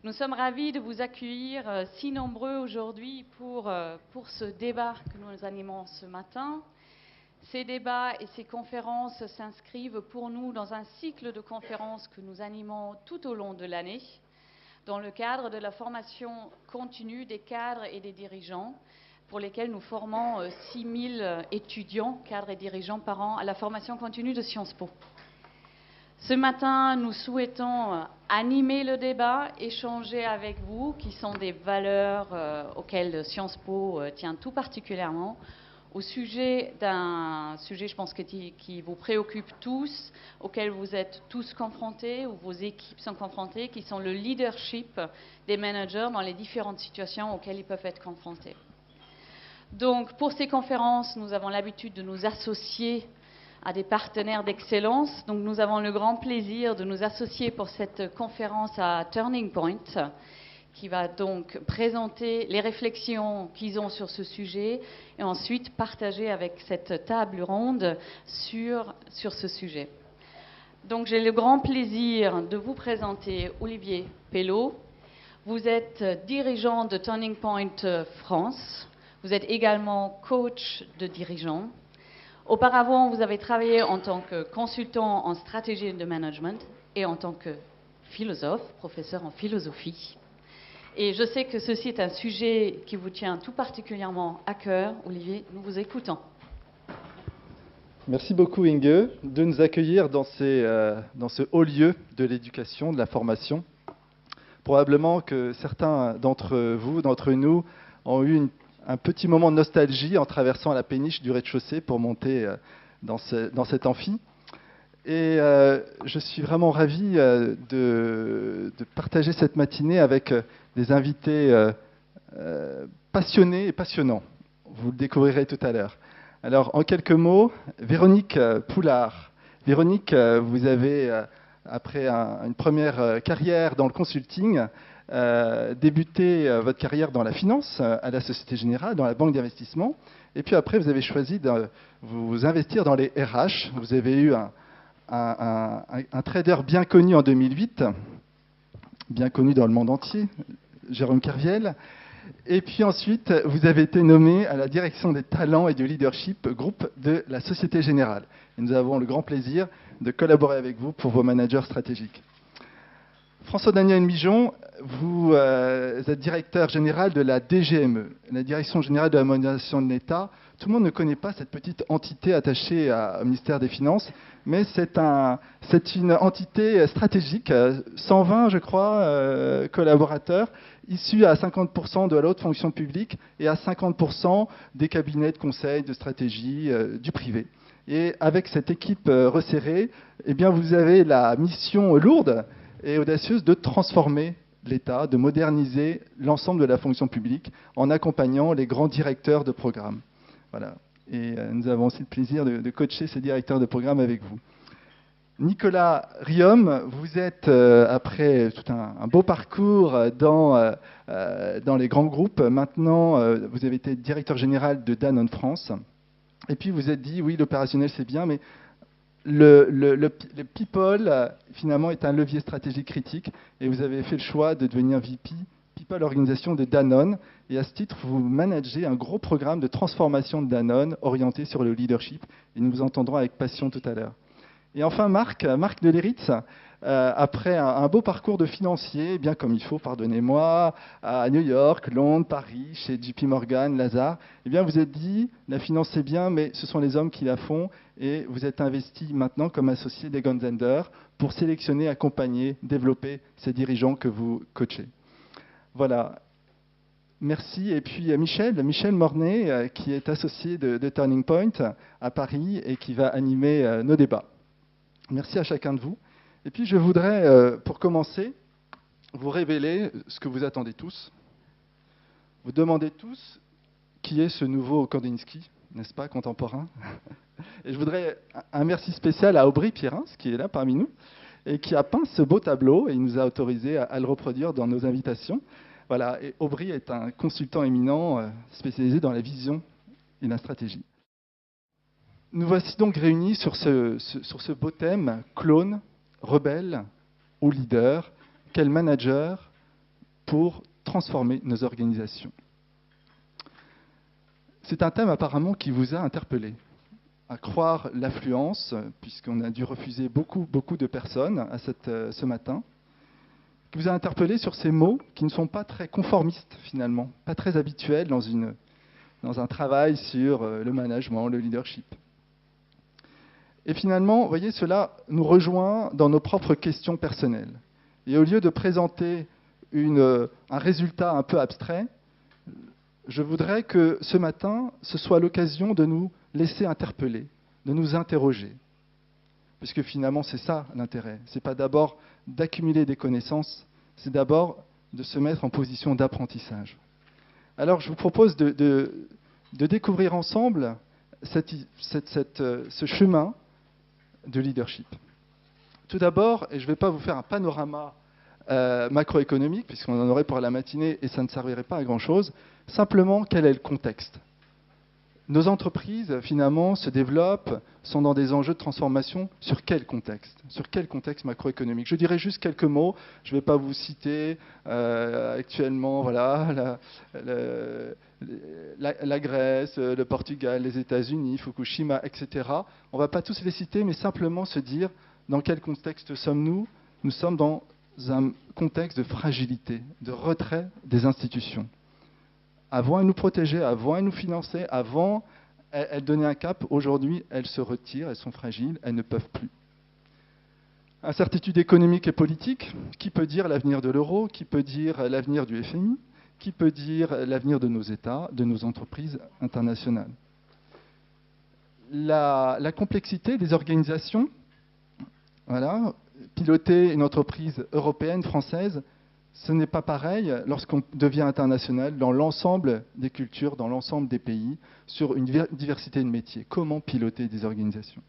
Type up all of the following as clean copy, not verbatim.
Nous sommes ravis de vous accueillir si nombreux aujourd'hui pour ce débat que nous animons ce matin. Ces débats et ces conférences s'inscrivent pour nous dans un cycle de conférences que nous animons tout au long de l'année, dans le cadre de la formation continue des cadres et des dirigeants, pour lesquels nous formons 6000 étudiants, cadres et dirigeants par an à la formation continue de Sciences Po. Ce matin, nous souhaitons animer le débat, échanger avec vous, qui sont des valeurs auxquelles Sciences Po tient tout particulièrement, au sujet d'un sujet, je pense, qui vous préoccupe tous, auquel vous êtes tous confrontés, ou vos équipes sont confrontées, qui sont le leadership des managers dans les différentes situations auxquelles ils peuvent être confrontés. Donc, pour ces conférences, nous avons l'habitude de nous associer à des partenaires d'excellence. Donc nous avons le grand plaisir de nous associer pour cette conférence à Turning Point, qui va donc présenter les réflexions qu'ils ont sur ce sujet et ensuite partager avec cette table ronde sur ce sujet. Donc j'ai le grand plaisir de vous présenter Olivier Pello. Vous êtes dirigeant de Turning Point France. Vous êtes également coach de dirigeants. Auparavant, vous avez travaillé en tant que consultant en stratégie de management et en tant que philosophe, professeur en philosophie. Et je sais que ceci est un sujet qui vous tient tout particulièrement à cœur. Olivier, nous vous écoutons. Merci beaucoup Inge de nous accueillir dans ce haut lieu de l'éducation, de la formation. Probablement que certains d'entre vous, d'entre nous, ont eu un petit moment de nostalgie en traversant la péniche du rez-de-chaussée pour monter dans cet amphi. Et je suis vraiment ravi de partager cette matinée avec des invités passionnés et passionnants. Vous le découvrirez tout à l'heure. Alors, en quelques mots, Véronique Poulard. Véronique, vous avez, après une première carrière dans le consulting, débuté votre carrière dans la finance, à la Société Générale, dans la banque d'investissement. Et puis après, vous avez choisi de vous investir dans les RH. Vous avez eu un trader bien connu en 2008, bien connu dans le monde entier, Jérôme Kerviel. Et puis ensuite, vous avez été nommé à la direction des talents et du leadership groupe de la Société Générale. Et nous avons le grand plaisir de collaborer avec vous pour vos managers stratégiques. François-Daniel Mijon, vous êtes directeur général de la DGME, la Direction générale de la modernisation de l'État. Tout le monde ne connaît pas cette petite entité attachée au ministère des Finances, mais c'est une entité stratégique, 120, je crois, collaborateurs, issus à 50% de la haute fonction publique et à 50% des cabinets de conseil, de stratégie, du privé. Et avec cette équipe resserrée, eh bien, vous avez la mission lourde et audacieuse de transformer l'État, de moderniser l'ensemble de la fonction publique en accompagnant les grands directeurs de programme. Voilà. Et nous avons aussi le plaisir de coacher ces directeurs de programme avec vous. Nicolas Riom, vous êtes, après tout un beau parcours dans les grands groupes, maintenant vous avez été directeur général de Danone France. Et puis vous êtes dit, oui, l'opérationnel c'est bien, mais le people, finalement, est un levier stratégique critique et vous avez fait le choix de devenir VP, People Organisation de Danone. Et à ce titre, vous managez un gros programme de transformation de Danone orienté sur le leadership. Et nous vous entendrons avec passion tout à l'heure. Et enfin, Marc Deléritz, après un beau parcours de financier, bien comme il faut, pardonnez-moi, à New York, Londres, Paris, chez JP Morgan, Lazare, eh bien vous êtes dit, la finance c'est bien, mais ce sont les hommes qui la font, et vous êtes investi maintenant comme associé des Gonzender pour sélectionner, accompagner, développer ces dirigeants que vous coachez. Voilà. Merci. Et puis Michel Mornay, qui est associé de Turning Point à Paris et qui va animer nos débats. Merci à chacun de vous. Et puis je voudrais, pour commencer, vous révéler ce que vous attendez tous. Vous demandez tous qui est ce nouveau Kandinsky, n'est-ce pas, contemporain? Et je voudrais un merci spécial à Aubry Pierrins, qui est là parmi nous, et qui a peint ce beau tableau, et il nous a autorisé à le reproduire dans nos invitations. Voilà, et Aubry est un consultant éminent spécialisé dans la vision et la stratégie. Nous voici donc réunis sur ce beau thème, clone, rebelle ou leader, quel manager pour transformer nos organisations. C'est un thème apparemment qui vous a interpellé, à croire l'affluence, puisqu'on a dû refuser beaucoup de personnes ce matin, qui vous a interpellé sur ces mots qui ne sont pas très conformistes finalement, pas très habituels dans un travail sur le management, le leadership. Et finalement, vous voyez, cela nous rejoint dans nos propres questions personnelles. Et au lieu de présenter un résultat un peu abstrait, je voudrais que ce matin, ce soit l'occasion de nous laisser interpeller, de nous interroger. Puisque finalement, c'est ça l'intérêt. Ce n'est pas d'abord d'accumuler des connaissances, c'est d'abord de se mettre en position d'apprentissage. Alors, je vous propose de découvrir ensemble ce chemin de leadership. Tout d'abord, et je ne vais pas vous faire un panorama macroéconomique, puisqu'on en aurait pour la matinée et ça ne servirait pas à grand-chose, simplement quel est le contexte. Nos entreprises, finalement, se développent, sont dans des enjeux de transformation sur quel contexte? Sur quel contexte macroéconomique? Je dirais juste quelques mots, je ne vais pas vous citer actuellement voilà, la Grèce, le Portugal, les États-Unis, Fukushima, etc. On ne va pas tous les citer, mais simplement se dire dans quel contexte sommes-nous? Nous sommes dans un contexte de fragilité, de retrait des institutions. Avant, elles nous protégeaient, avant, elles nous finançaient, avant, elles donnaient un cap. Aujourd'hui, elles se retirent, elles sont fragiles, elles ne peuvent plus. Incertitude économique et politique. Qui peut dire l'avenir de l'euro? Qui peut dire l'avenir du FMI? Qui peut dire l'avenir de nos États, de nos entreprises internationales? La complexité des organisations. Voilà. Piloter une entreprise européenne, française, ce n'est pas pareil lorsqu'on devient international dans l'ensemble des cultures, dans l'ensemble des pays, sur une diversité de métiers. Comment piloter des organisations?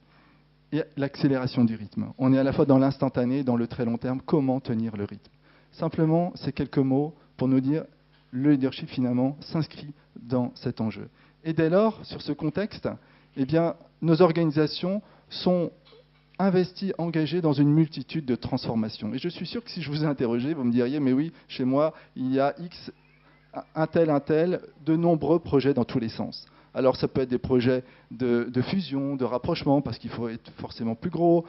Et l'accélération du rythme. On est à la fois dans l'instantané et dans le très long terme. Comment tenir le rythme? Simplement, ces quelques mots pour nous dire le leadership, finalement, s'inscrit dans cet enjeu. Et dès lors, sur ce contexte, eh bien, nos organisations sont investis, engagés dans une multitude de transformations. Et je suis sûr que si je vous ai interrogé, vous me diriez, mais oui, chez moi, il y a X, un tel, de nombreux projets dans tous les sens. Alors ça peut être des projets de fusion, de rapprochement, parce qu'il faut être forcément plus gros.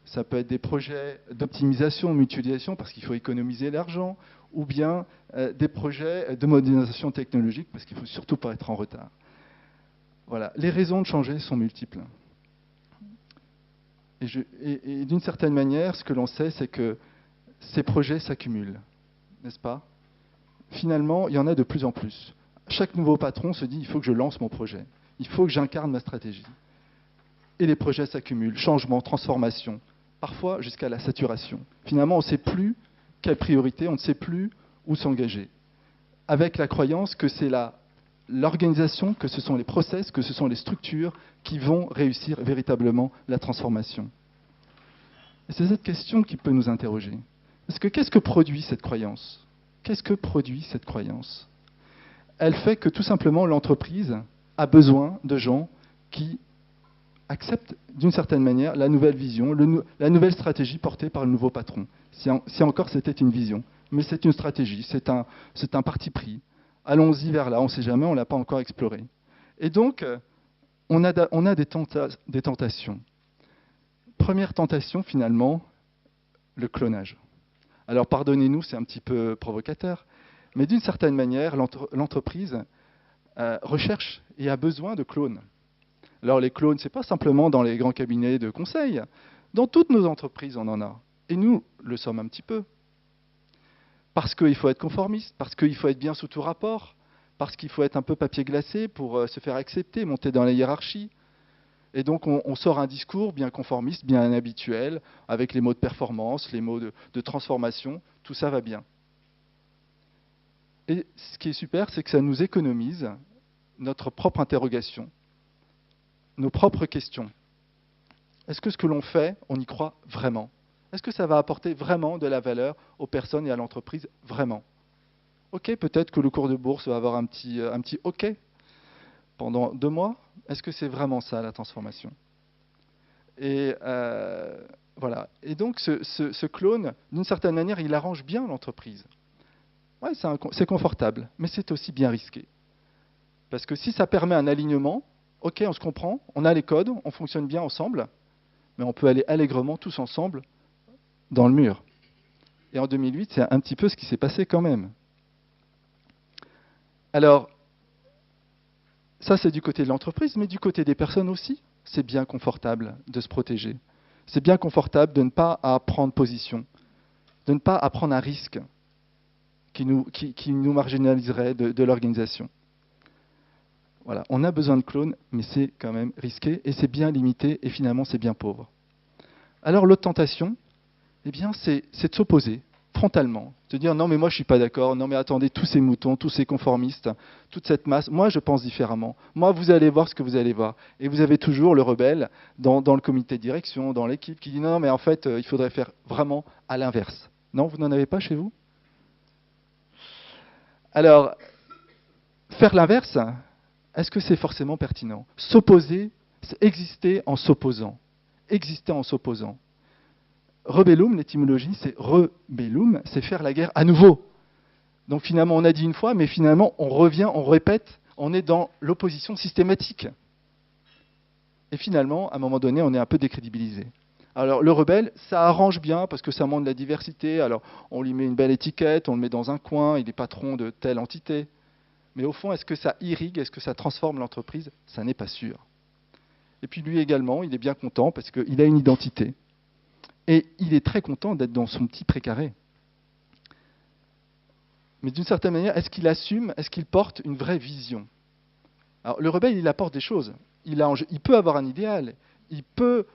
Ça peut être des projets d'optimisation, mutualisation, parce qu'il faut économiser l'argent. Ou bien des projets de modernisation technologique, parce qu'il ne faut surtout pas être en retard. Voilà. Les raisons de changer sont multiples. Et d'une certaine manière, ce que l'on sait, c'est que ces projets s'accumulent, n'est-ce pas? Finalement, il y en a de plus en plus. Chaque nouveau patron se dit, il faut que je lance mon projet, il faut que j'incarne ma stratégie. Et les projets s'accumulent, changement, transformation, parfois jusqu'à la saturation. Finalement, on ne sait plus quelle priorité, on ne sait plus où s'engager. Avec la croyance que c'est l'organisation, que ce sont les process, que ce sont les structures qui vont réussir véritablement la transformation. Et c'est cette question qui peut nous interroger. Parce que qu'est-ce que produit cette croyance? Qu'est-ce que produit cette croyance? Elle fait que tout simplement l'entreprise a besoin de gens qui acceptent d'une certaine manière la nouvelle vision, la nouvelle stratégie portée par le nouveau patron. Si encore c'était une vision. Mais c'est une stratégie, c'est un parti pris. Allons-y vers là, on ne sait jamais, on ne l'a pas encore exploré. Et donc, on a des tentations. Première tentation, finalement, le clonage. Alors, pardonnez-nous, c'est un petit peu provocateur, mais d'une certaine manière, l'entreprise recherche et a besoin de clones. Alors, les clones, ce n'est pas simplement dans les grands cabinets de conseil. Dans toutes nos entreprises, on en a. Et nous le sommes un petit peu. Parce qu'il faut être conformiste, parce qu'il faut être bien sous tout rapport, parce qu'il faut être un peu papier glacé pour se faire accepter, monter dans la hiérarchie. Et donc on sort un discours bien conformiste, bien habituel, avec les mots de performance, les mots de transformation, tout ça va bien. Et ce qui est super, c'est que ça nous économise notre propre interrogation, nos propres questions. Est-ce que ce que l'on fait, on y croit vraiment? Est-ce que ça va apporter vraiment de la valeur aux personnes et à l'entreprise? Vraiment. Ok, peut-être que le cours de bourse va avoir un petit ok pendant 2 mois. Est-ce que c'est vraiment ça, la transformation? Et voilà. Et donc, ce clone, d'une certaine manière, il arrange bien l'entreprise. Ouais, c'est confortable, mais c'est aussi bien risqué. Parce que si ça permet un alignement, ok, on se comprend, on a les codes, on fonctionne bien ensemble, mais on peut aller allègrement tous ensemble dans le mur. Et en 2008, c'est un petit peu ce qui s'est passé quand même. Alors, ça c'est du côté de l'entreprise, mais du côté des personnes aussi, c'est bien confortable de se protéger. C'est bien confortable de ne pas prendre position, de ne pas prendre un risque qui nous marginaliserait de l'organisation. Voilà, on a besoin de clones, mais c'est quand même risqué, et c'est bien limité, et finalement c'est bien pauvre. Alors l'autre tentation, eh bien, c'est de s'opposer frontalement, de dire non mais moi je ne suis pas d'accord, non mais attendez, tous ces moutons, tous ces conformistes, toute cette masse, moi je pense différemment, moi vous allez voir ce que vous allez voir. Et vous avez toujours le rebelle dans le comité de direction, dans l'équipe, qui dit non mais en fait il faudrait faire vraiment à l'inverse. Non, vous n'en avez pas chez vous? Alors, faire l'inverse, est-ce que c'est forcément pertinent? S'opposer, c'est exister en s'opposant. Exister en s'opposant. Rebellum, l'étymologie, c'est rebellum, c'est faire la guerre à nouveau. Donc finalement, on a dit une fois, mais finalement, on revient, on répète, on est dans l'opposition systématique. Et finalement, à un moment donné, on est un peu décrédibilisé. Alors le rebelle, ça arrange bien parce que ça montre la diversité. Alors on lui met une belle étiquette, on le met dans un coin, il est patron de telle entité. Mais au fond, est-ce que ça irrigue, est-ce que ça transforme l'entreprise? Ça n'est pas sûr. Et puis lui également, il est bien content parce qu'il a une identité. Et il est très content d'être dans son petit précaré. Mais d'une certaine manière, est-ce qu'il assume, est-ce qu'il porte une vraie vision? Alors le rebelle, il apporte des choses. Il peut avoir un idéal, il peut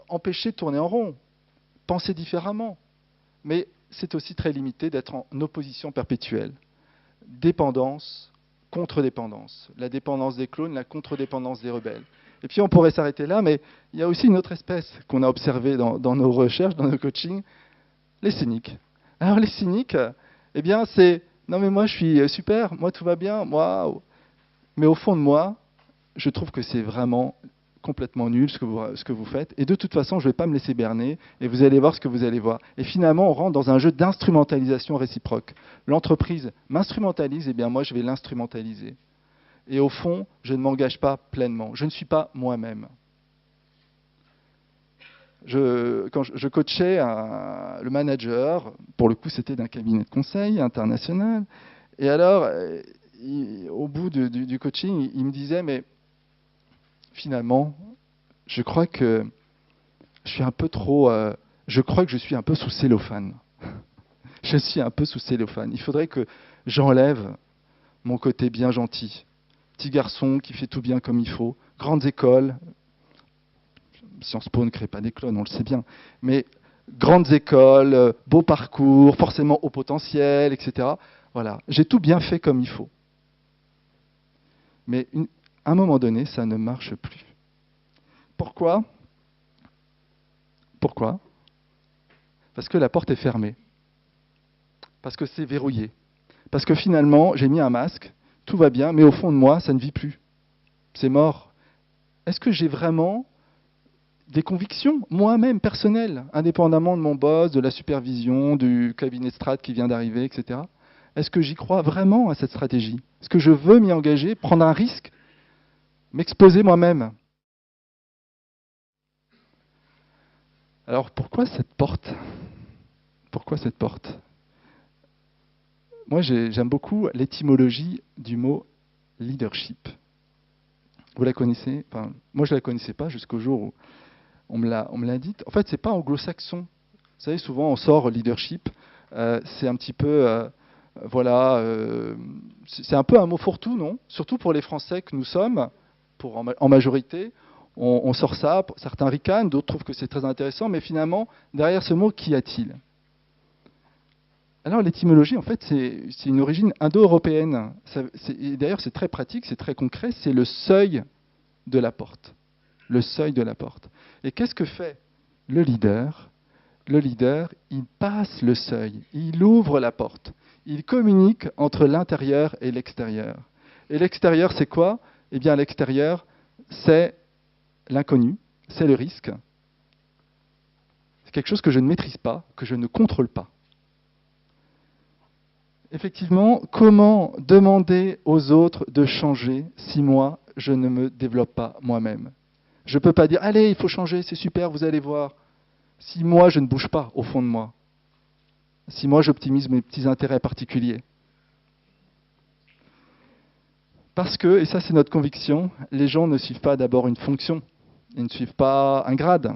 empêcher de tourner en rond, penser différemment. Mais c'est aussi très limité d'être en opposition perpétuelle. Dépendance, contre-dépendance. La dépendance des clones, la contre-dépendance des rebelles. Et puis on pourrait s'arrêter là, mais il y a aussi une autre espèce qu'on a observée dans nos recherches, dans nos coachings, les cyniques. Alors les cyniques, eh bien c'est « non mais moi je suis super, moi tout va bien, moi... » Mais au fond de moi, je trouve que c'est vraiment complètement nul ce que vous faites. Et de toute façon, je ne vais pas me laisser berner et vous allez voir ce que vous allez voir. Et finalement, on rentre dans un jeu d'instrumentalisation réciproque. L'entreprise m'instrumentalise, et bien moi, je vais l'instrumentaliser. Et au fond, je ne m'engage pas pleinement. Je ne suis pas moi-même. Quand je coachais le manager, pour le coup, c'était d'un cabinet de conseil international. Et alors, au bout du coaching, il me disait, mais finalement, je crois que je suis un peu trop... je crois que je suis un peu sous cellophane. Je suis un peu sous cellophane. Il faudrait que j'enlève mon côté bien gentil. Petit garçon qui fait tout bien comme il faut. Grandes écoles. Sciences Po ne crée pas des clones, on le sait bien. Mais grandes écoles, beau parcours, forcément haut potentiel, etc. Voilà. J'ai tout bien fait comme il faut. Mais à un moment donné, ça ne marche plus. Pourquoi? Pourquoi? Parce que la porte est fermée. Parce que c'est verrouillé. Parce que finalement, j'ai mis un masque, tout va bien, mais au fond de moi, ça ne vit plus. C'est mort. Est-ce que j'ai vraiment des convictions, moi-même, personnelles, indépendamment de mon boss, de la supervision, du cabinet de strat qui vient d'arriver, etc. Est-ce que j'y crois vraiment à cette stratégie? Est-ce que je veux m'y engager, prendre un risque, m'exposer moi-même? Alors pourquoi cette porte? Pourquoi cette porte? Moi, j'aime beaucoup l'étymologie du mot leadership. Vous la connaissez? Enfin, moi, je ne la connaissais pas jusqu'au jour où on me l'a dit. En fait, ce n'est pas anglo-saxon. Vous savez, souvent, on sort leadership. C'est un petit peu... c'est un peu un mot fourre-tout, non? Surtout pour les Français que nous sommes, en majorité. On sort ça, certains ricanent, d'autres trouvent que c'est très intéressant, mais finalement, derrière ce mot, qu'y a-t-il? Alors l'étymologie, en fait, c'est une origine indo-européenne. D'ailleurs, c'est très pratique, c'est très concret, c'est le seuil de la porte. Le seuil de la porte. Et qu'est-ce que fait le leader? Le leader, il passe le seuil, il ouvre la porte. Il communique entre l'intérieur et l'extérieur. Et l'extérieur, c'est quoi? Eh bien, l'extérieur, c'est l'inconnu, c'est le risque. C'est quelque chose que je ne maîtrise pas, que je ne contrôle pas. effectivement, comment demander aux autres de changer si moi, je ne me développe pas moi-même? Je ne peux pas dire, allez, il faut changer, c'est super, vous allez voir. Si moi, je ne bouge pas au fond de moi, si moi, j'optimise mes petits intérêts particuliers. Parce que, et ça c'est notre conviction, les gens ne suivent pas d'abord une fonction, ils ne suivent pas un grade,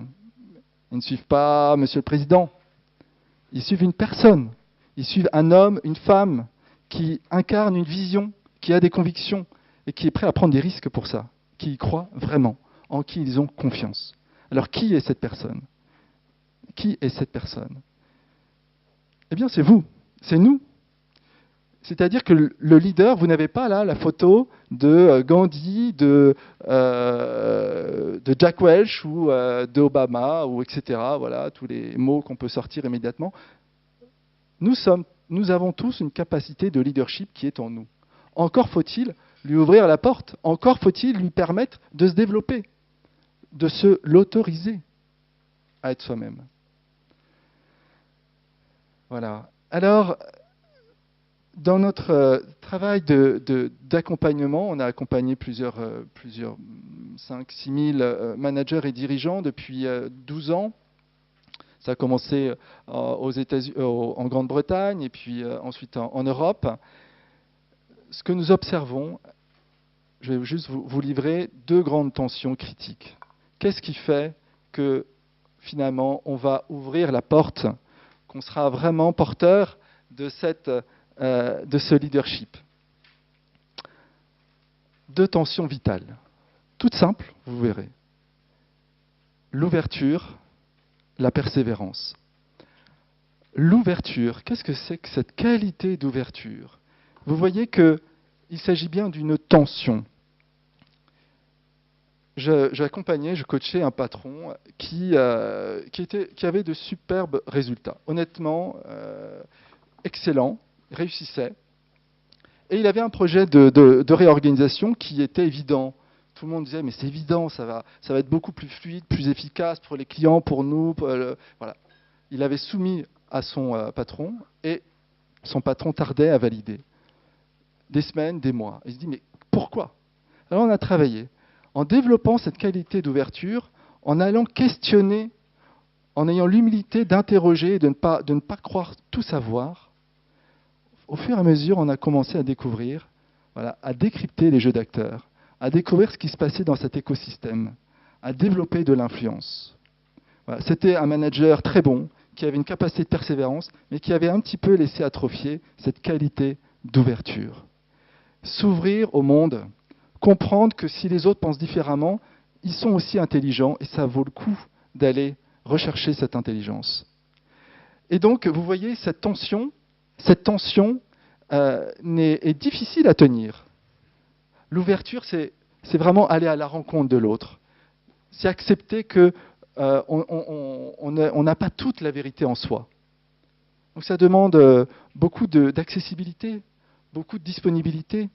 ils ne suivent pas Monsieur le Président, ils suivent une personne, ils suivent un homme, une femme qui incarne une vision, qui a des convictions et qui est prêt à prendre des risques pour ça, qui y croit vraiment, en qui ils ont confiance. Alors qui est cette personne? Qui est cette personne? Eh bien c'est vous, c'est nous. C'est-à-dire que le leader, vous n'avez pas là la photo de Gandhi, de Jack Welch ou d'Obama, ou etc. Voilà, tous les mots qu'on peut sortir immédiatement. Nous avons tous une capacité de leadership qui est en nous. Encore faut-il lui ouvrir la porte, encore faut-il lui permettre de se développer, de se l'autoriser à être soi-même. Voilà. Alors, dans notre travail d'accompagnement, on a accompagné plusieurs 5-6 000 managers et dirigeants depuis 12 ans. Ça a commencé aux États-Unis, en Grande-Bretagne et puis ensuite en Europe. Ce que nous observons, je vais juste vous livrer 2 grandes tensions critiques. Qu'est-ce qui fait que finalement on va ouvrir la porte, qu'on sera vraiment porteur de ce leadership? 2 tensions vitales, toutes simples, vous verrez. L'ouverture, la persévérance. L'ouverture, qu'est-ce que c'est que cette qualité d'ouverture? Vous voyez qu'il s'agit bien d'une tension. J'accompagnais, je coachais un patron qui avait de superbes résultats. Honnêtement, excellent, réussissait. Et il avait un projet de réorganisation qui était évident. Tout le monde disait, mais c'est évident, ça va être beaucoup plus fluide, plus efficace pour les clients, pour nous. Voilà. Il avait soumis à son patron et son patron tardait à valider. Des semaines, des mois. Il se dit, mais pourquoi? Alors on a travaillé en développant cette qualité d'ouverture, en allant questionner, en ayant l'humilité d'interroger et de ne pas croire tout savoir. Au fur et à mesure, on a commencé à découvrir, à décrypter les jeux d'acteurs, à découvrir ce qui se passait dans cet écosystème, à développer de l'influence. Voilà. C'était un manager très bon, qui avait une capacité de persévérance, mais qui avait un petit peu laissé atrophier cette qualité d'ouverture. S'ouvrir au monde, comprendre que si les autres pensent différemment, ils sont aussi intelligents et ça vaut le coup d'aller rechercher cette intelligence. Et donc, vous voyez, cette tension est difficile à tenir. L'ouverture, c'est vraiment aller à la rencontre de l'autre. C'est accepter qu'on n'a pas toute la vérité en soi. Donc ça demande beaucoup d'accessibilité, beaucoup de disponibilité.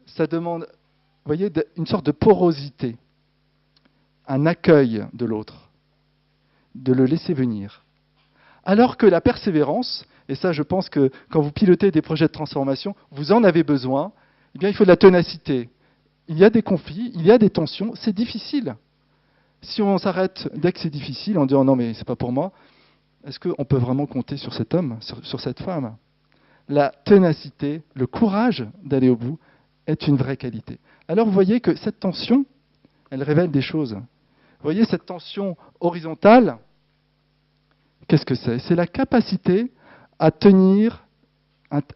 Ça demande, vous voyez, une sorte de porosité, un accueil de l'autre, de le laisser venir. Alors que la persévérance, et ça je pense que quand vous pilotez des projets de transformation, vous en avez besoin, eh bien il faut de la ténacité. Il y a des conflits, il y a des tensions, c'est difficile. Si on s'arrête dès que c'est difficile en disant non mais c'est pas pour moi, est-ce qu'on peut vraiment compter sur cet homme, sur cette femme? La ténacité, le courage d'aller au bout est une vraie qualité. Alors vous voyez que cette tension, elle révèle des choses. Vous voyez cette tension horizontale, qu'est-ce que c'est? C'est la capacité à tenir,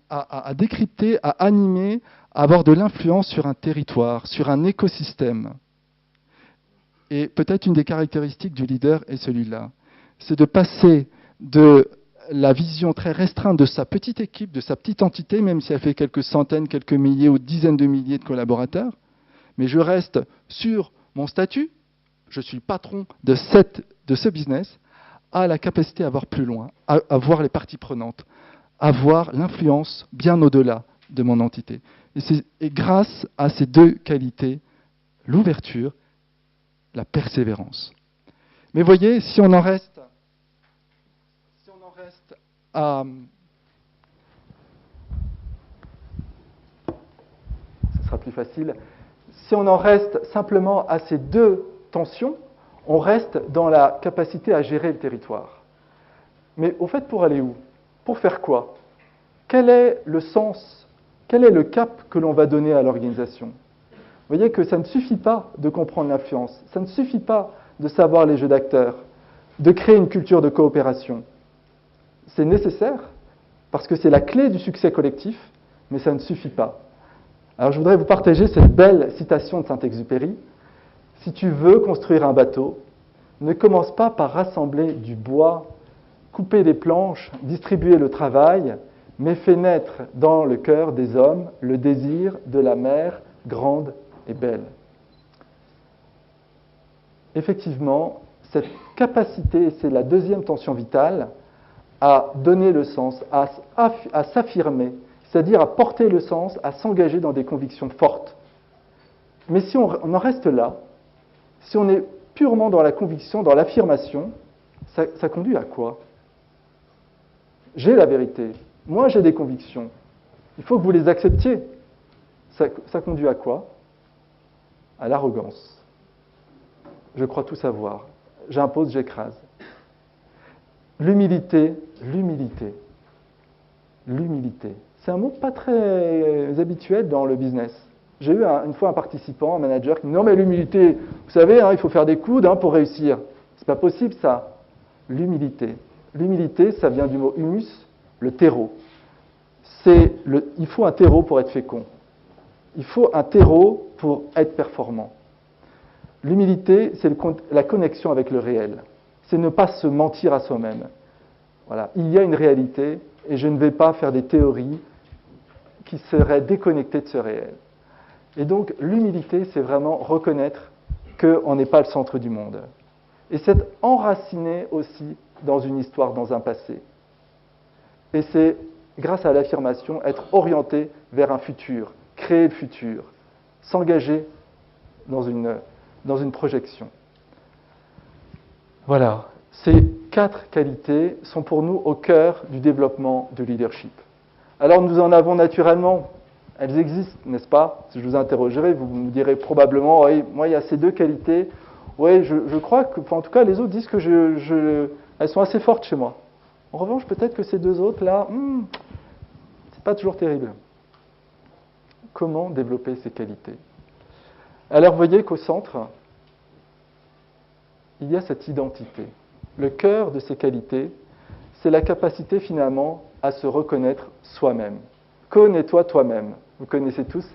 à décrypter, à animer, à avoir de l'influence sur un territoire, sur un écosystème. Et peut-être une des caractéristiques du leader est celui-là. C'est de passer de la vision très restreinte de sa petite équipe, de sa petite entité, même si elle fait quelques centaines, quelques milliers ou dizaines de milliers de collaborateurs, mais je reste sur mon statut, je suis le patron de ce business, à la capacité à voir plus loin, à voir les parties prenantes, à voir l'influence bien au-delà de mon entité. Et grâce à ces 2 qualités, l'ouverture, la persévérance. Mais voyez, si on en reste sera plus facile. Si on en reste simplement à ces deux tensions, on reste dans la capacité à gérer le territoire. Mais au fait, pour aller où? Pour faire quoi? Quel est le sens? Quel est le cap que l'on va donner à l'organisation? Vous voyez que ça ne suffit pas de comprendre l'influence, ça ne suffit pas de savoir les jeux d'acteurs, de créer une culture de coopération. C'est nécessaire, parce que c'est la clé du succès collectif, mais ça ne suffit pas. Alors je voudrais vous partager cette belle citation de Saint-Exupéry. « Si tu veux construire un bateau, ne commence pas par rassembler du bois, couper des planches, distribuer le travail, mais fais naître dans le cœur des hommes le désir de la mer grande et belle. » Effectivement, cette capacité, c'est la deuxième tension vitale, à donner le sens, à s'affirmer, c'est-à-dire à porter le sens, à s'engager dans des convictions fortes. Mais si on en reste là, si on est purement dans la conviction, dans l'affirmation, ça conduit à quoi? J'ai la vérité, moi j'ai des convictions, il faut que vous les acceptiez. Ça conduit à quoi? À l'arrogance. Je crois tout savoir, j'impose, j'écrase. L'humilité. C'est un mot pas très habituel dans le business. J'ai eu une fois un participant, un manager, qui me dit « Non mais l'humilité, vous savez, il faut faire des coudes pour réussir. » C'est pas possible ça. L'humilité. L'humilité, ça vient du mot humus, le terreau. Il faut un terreau pour être fécond. Il faut un terreau pour être performant. L'humilité, c'est la connexion avec le réel. C'est ne pas se mentir à soi-même. Voilà. Il y a une réalité et je ne vais pas faire des théories qui seraient déconnectées de ce réel. Et donc, l'humilité, c'est vraiment reconnaître qu'on n'est pas le centre du monde. Et c'est enraciné aussi dans une histoire, dans un passé. Et c'est, grâce à l'affirmation, être orienté vers un futur, créer le futur, s'engager dans une projection. Voilà, ces 4 qualités sont pour nous au cœur du développement du leadership. Alors nous en avons naturellement, elles existent, n'est-ce pas? Si je vous interrogerai, vous me direz probablement, oui, moi il y a ces 2 qualités, oui, je crois que, en tout cas les autres disent que elles sont assez fortes chez moi. En revanche, peut-être que ces 2 autres-là, c'est pas toujours terrible. Comment développer ces qualités? Alors vous voyez qu'au centre, il y a cette identité. Le cœur de ces qualités, c'est la capacité finalement à se reconnaître soi-même. Connais-toi toi-même. Vous connaissez tous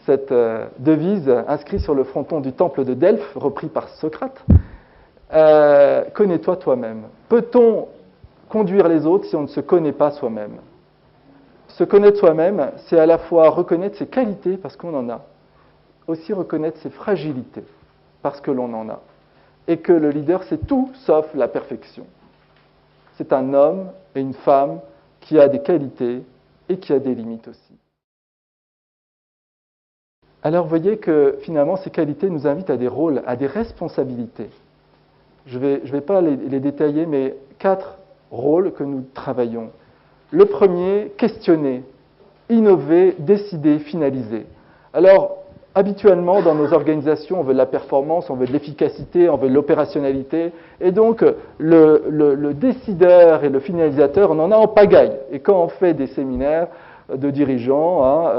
cette devise inscrite sur le fronton du temple de Delphes, repris par Socrate. Connais-toi toi-même. Peut-on conduire les autres si on ne se connaît pas soi-même? Se connaître soi-même, c'est à la fois reconnaître ses qualités, parce qu'on en a, aussi reconnaître ses fragilités, parce que l'on en a. Et que le leader, c'est tout sauf la perfection. C'est un homme et une femme qui a des qualités et qui a des limites aussi. Alors vous voyez que finalement, ces qualités nous invitent à des rôles, à des responsabilités. Je vais pas les détailler, mais 4 rôles que nous travaillons. Le premier, questionner, innover, décider, finaliser. Alors, habituellement, dans nos organisations, on veut de la performance, on veut de l'efficacité, on veut de l'opérationnalité. Et donc, le décideur et le finalisateur, on en a en pagaille. Et quand on fait des séminaires de dirigeants,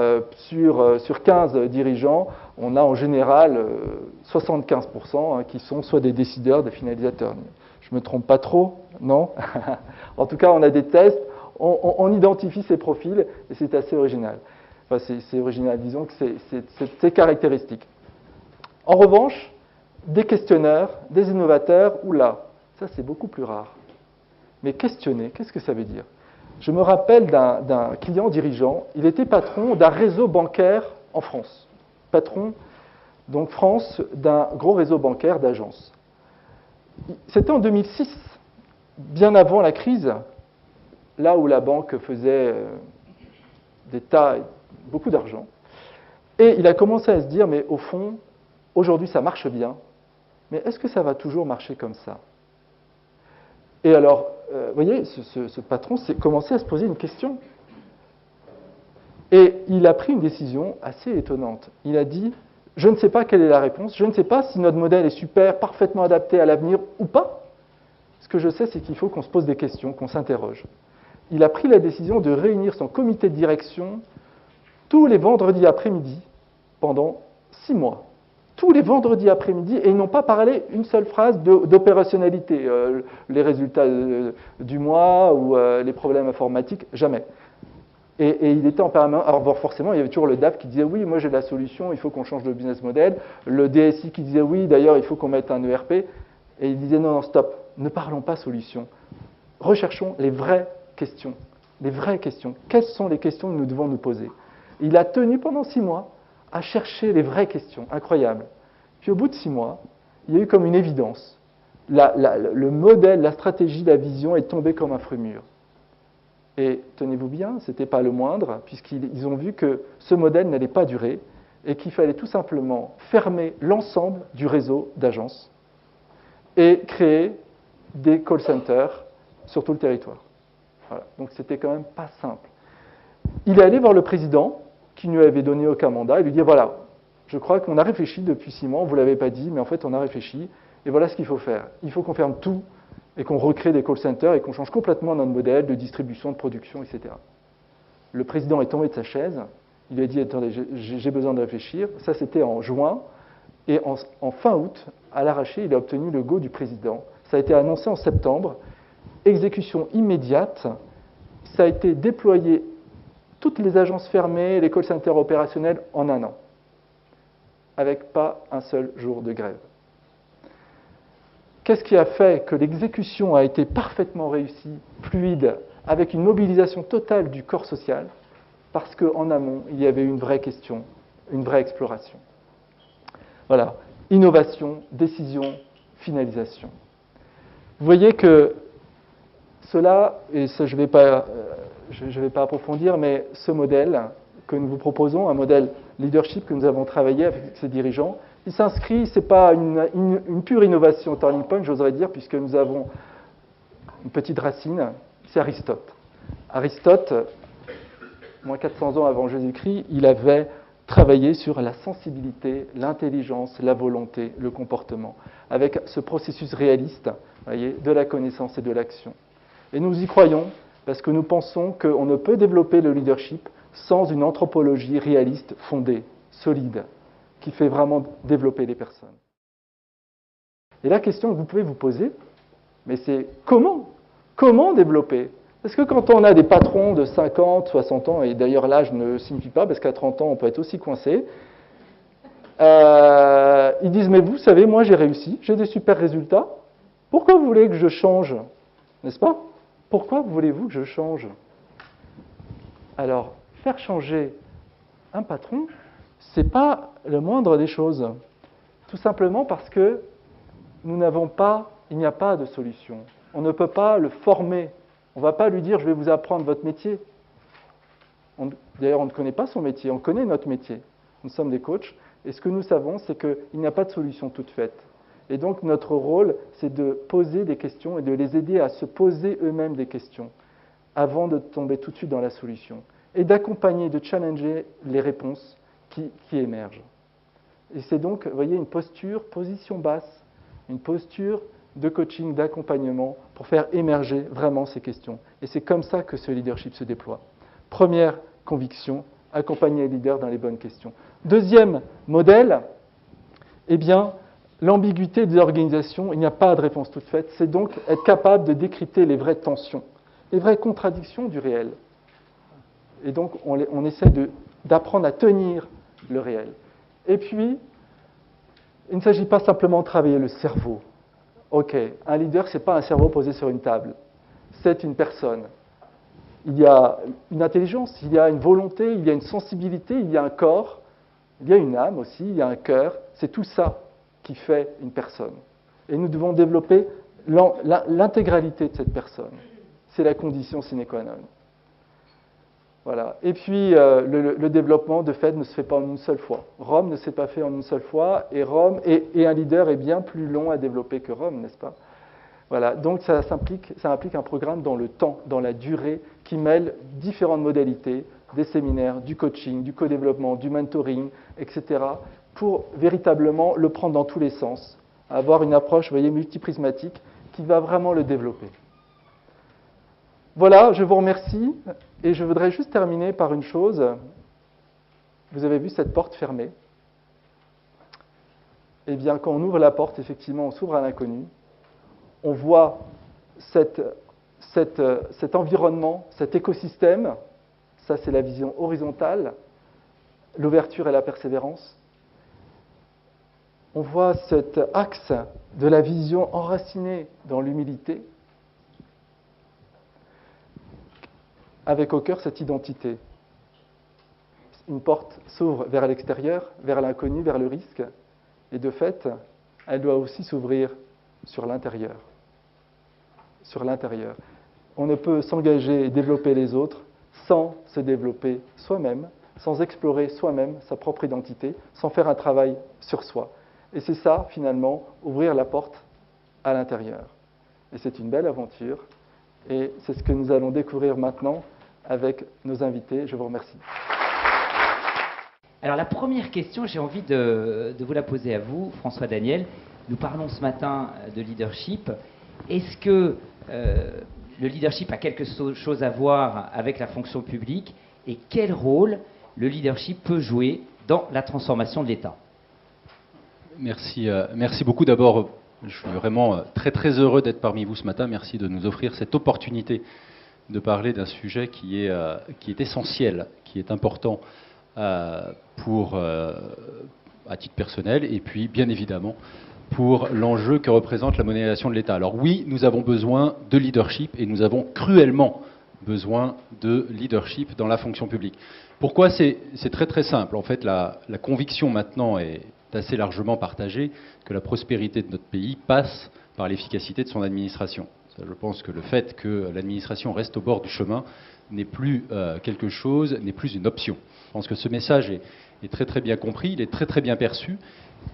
sur 15 dirigeants, on a en général 75% qui sont soit des décideurs, des finalisateurs. Je ne me trompe pas trop, non? En tout cas, on a des tests, on identifie ces profils et c'est assez original. Enfin, c'est original, disons que c'est caractéristique. En revanche, des questionneurs, des innovateurs, oula, ça c'est beaucoup plus rare. Mais questionner, qu'est-ce que ça veut dire? Je me rappelle d'un client dirigeant, il était patron d'un réseau bancaire en France. Patron, donc France, d'un gros réseau bancaire d'agences. C'était en 2006, bien avant la crise, là où la banque faisait beaucoup d'argent. Et il a commencé à se dire, mais au fond, aujourd'hui ça marche bien, mais est-ce que ça va toujours marcher comme ça? Et alors, vous voyez, ce patron s'est commencé à se poser une question. Et il a pris une décision assez étonnante. Il a dit, je ne sais pas quelle est la réponse, je ne sais pas si notre modèle est super, parfaitement adapté à l'avenir ou pas. Ce que je sais, c'est qu'il faut qu'on se pose des questions, qu'on s'interroge. Il a pris la décision de réunir son comité de direction tous les vendredis après-midi pendant 6 mois. Tous les vendredis après-midi, et ils n'ont pas parlé une seule phrase d'opérationnalité, les résultats du mois ou les problèmes informatiques, jamais. Et il était en permanence. Alors bon, forcément, il y avait toujours le DAF qui disait oui, moi j'ai la solution, il faut qu'on change de business model. Le DSI qui disait oui, d'ailleurs, il faut qu'on mette un ERP. Et il disait non, non, stop, ne parlons pas solution. Recherchons les vraies questions. Les vraies questions. Quelles sont les questions que nous devons nous poser? Il a tenu pendant 6 mois à chercher les vraies questions. Incroyable. Puis au bout de 6 mois, il y a eu comme une évidence. Le modèle, la stratégie, la vision est tombée comme un fruit mûr. Et tenez-vous bien, ce n'était pas le moindre, puisqu'ils ont vu que ce modèle n'allait pas durer et qu'il fallait tout simplement fermer l'ensemble du réseau d'agences et créer des call centers sur tout le territoire. Voilà. Donc c'était quand même pas simple. Il est allé voir le président, qui ne lui avait donné aucun mandat, et lui dit voilà, je crois qu'on a réfléchi depuis 6 mois, on ne vous l'avait pas dit, mais en fait on a réfléchi, et voilà ce qu'il faut faire. Il faut qu'on ferme tout et qu'on recrée des call centers et qu'on change complètement notre modèle de distribution, de production, etc. Le président est tombé de sa chaise, il lui a dit attendez, j'ai besoin de réfléchir. Ça c'était en juin, et en fin août, à l'arraché, il a obtenu le go du président. Ça a été annoncé en septembre, exécution immédiate, ça a été déployé, toutes les agences fermées, les call centers opérationnels en 1 an, avec pas un seul jour de grève. Qu'est-ce qui a fait que l'exécution a été parfaitement réussie, fluide, avec une mobilisation totale du corps social? Parce qu'en amont, il y avait une vraie question, une vraie exploration. Voilà, innovation, décision, finalisation. Vous voyez que cela, et ça je ne vais pas approfondir, mais ce modèle que nous vous proposons, un modèle leadership que nous avons travaillé avec ces dirigeants, il s'inscrit, ce n'est pas une pure innovation turning point, j'oserais dire, puisque nous avons une petite racine, c'est Aristote. Aristote, moins 400 ans avant Jésus-Christ, il avait travaillé sur la sensibilité, l'intelligence, la volonté, le comportement, avec ce processus réaliste, voyez, de la connaissance et de l'action. Et nous y croyons, parce que nous pensons qu'on ne peut développer le leadership sans une anthropologie réaliste, fondée, solide, qui fait vraiment développer les personnes. Et la question que vous pouvez vous poser, mais c'est comment? Comment développer? Parce que quand on a des patrons de 50, 60 ans, et d'ailleurs l'âge ne signifie pas, parce qu'à 30 ans on peut être aussi coincé, ils disent, mais vous savez, moi j'ai réussi, j'ai des super résultats, pourquoi vous voulez que je change? N'est-ce pas? Pourquoi voulez-vous que je change? Alors, faire changer un patron, ce n'est pas le moindre des choses. Tout simplement parce que il n'y a pas de solution. On ne peut pas le former. On ne va pas lui dire, je vais vous apprendre votre métier. D'ailleurs, on ne connaît pas son métier, on connaît notre métier. Nous sommes des coachs, et ce que nous savons, c'est qu'il n'y a pas de solution toute faite. Et donc, notre rôle, c'est de poser des questions et de les aider à se poser eux-mêmes des questions avant de tomber tout de suite dans la solution. Et d'accompagner, de challenger les réponses qui émergent. Et c'est donc, vous voyez, une position basse, une posture de coaching, d'accompagnement pour faire émerger vraiment ces questions. Et c'est comme ça que ce leadership se déploie. Première conviction, accompagner les leaders dans les bonnes questions. Deuxième modèle, eh bien, l'ambiguïté des organisations, il n'y a pas de réponse toute faite, c'est donc être capable de décrypter les vraies tensions, les vraies contradictions du réel. Et donc, on essaie d'apprendre à tenir le réel. Et puis, il ne s'agit pas simplement de travailler le cerveau. Ok, un leader, ce n'est pas un cerveau posé sur une table, c'est une personne. Il y a une intelligence, il y a une volonté, il y a une sensibilité, il y a un corps, il y a une âme aussi, il y a un cœur. C'est tout ça qui fait une personne. Et nous devons développer l'intégralité de cette personne. C'est la condition sine qua non. Voilà. Et puis, le développement, de fait, ne se fait pas en une seule fois. Rome ne s'est pas fait en une seule fois, et un leader est bien plus long à développer que Rome, n'est-ce pas? Voilà. Donc, ça implique un programme dans le temps, dans la durée, qui mêle différentes modalités, des séminaires, du coaching, du co-développement, du mentoring, etc., pour véritablement le prendre dans tous les sens, avoir une approche, vous voyez, multiprismatique qui va vraiment le développer. Voilà, je vous remercie et je voudrais juste terminer par une chose. Vous avez vu cette porte fermée? Eh bien, quand on ouvre la porte, effectivement, on s'ouvre à l'inconnu. On voit cet environnement, cet écosystème. Ça, c'est la vision horizontale, l'ouverture et la persévérance. On voit cet axe de la vision enracinée dans l'humilité, avec au cœur cette identité. Une porte s'ouvre vers l'extérieur, vers l'inconnu, vers le risque, et de fait, elle doit aussi s'ouvrir sur l'intérieur. Sur l'intérieur. On ne peut s'engager et développer les autres sans se développer soi-même, sans explorer soi-même sa propre identité, sans faire un travail sur soi. Et c'est ça, finalement, ouvrir la porte à l'intérieur. Et c'est une belle aventure, et c'est ce que nous allons découvrir maintenant avec nos invités. Je vous remercie. Alors la première question, j'ai envie de vous la poser à vous, François Daniel. Nous parlons ce matin de leadership. Est-ce que le leadership a quelque chose à voir avec la fonction publique et quel rôle le leadership peut jouer dans la transformation de l'État? Merci beaucoup. D'abord, je suis vraiment très heureux d'être parmi vous ce matin. Merci de nous offrir cette opportunité de parler d'un sujet qui est essentiel, qui est important pour, à titre personnel, et puis bien évidemment pour l'enjeu que représente la modernisation de l'État. Alors oui, nous avons besoin de leadership et nous avons cruellement besoin de leadership dans la fonction publique. Pourquoi? C'est très simple. En fait, la conviction maintenant est assez largement partagée que la prospérité de notre pays passe par l'efficacité de son administration. Je pense que le fait que l'administration reste au bord du chemin n'est plus quelque chose, n'est plus une option. Je pense que ce message est très bien compris, il est très bien perçu,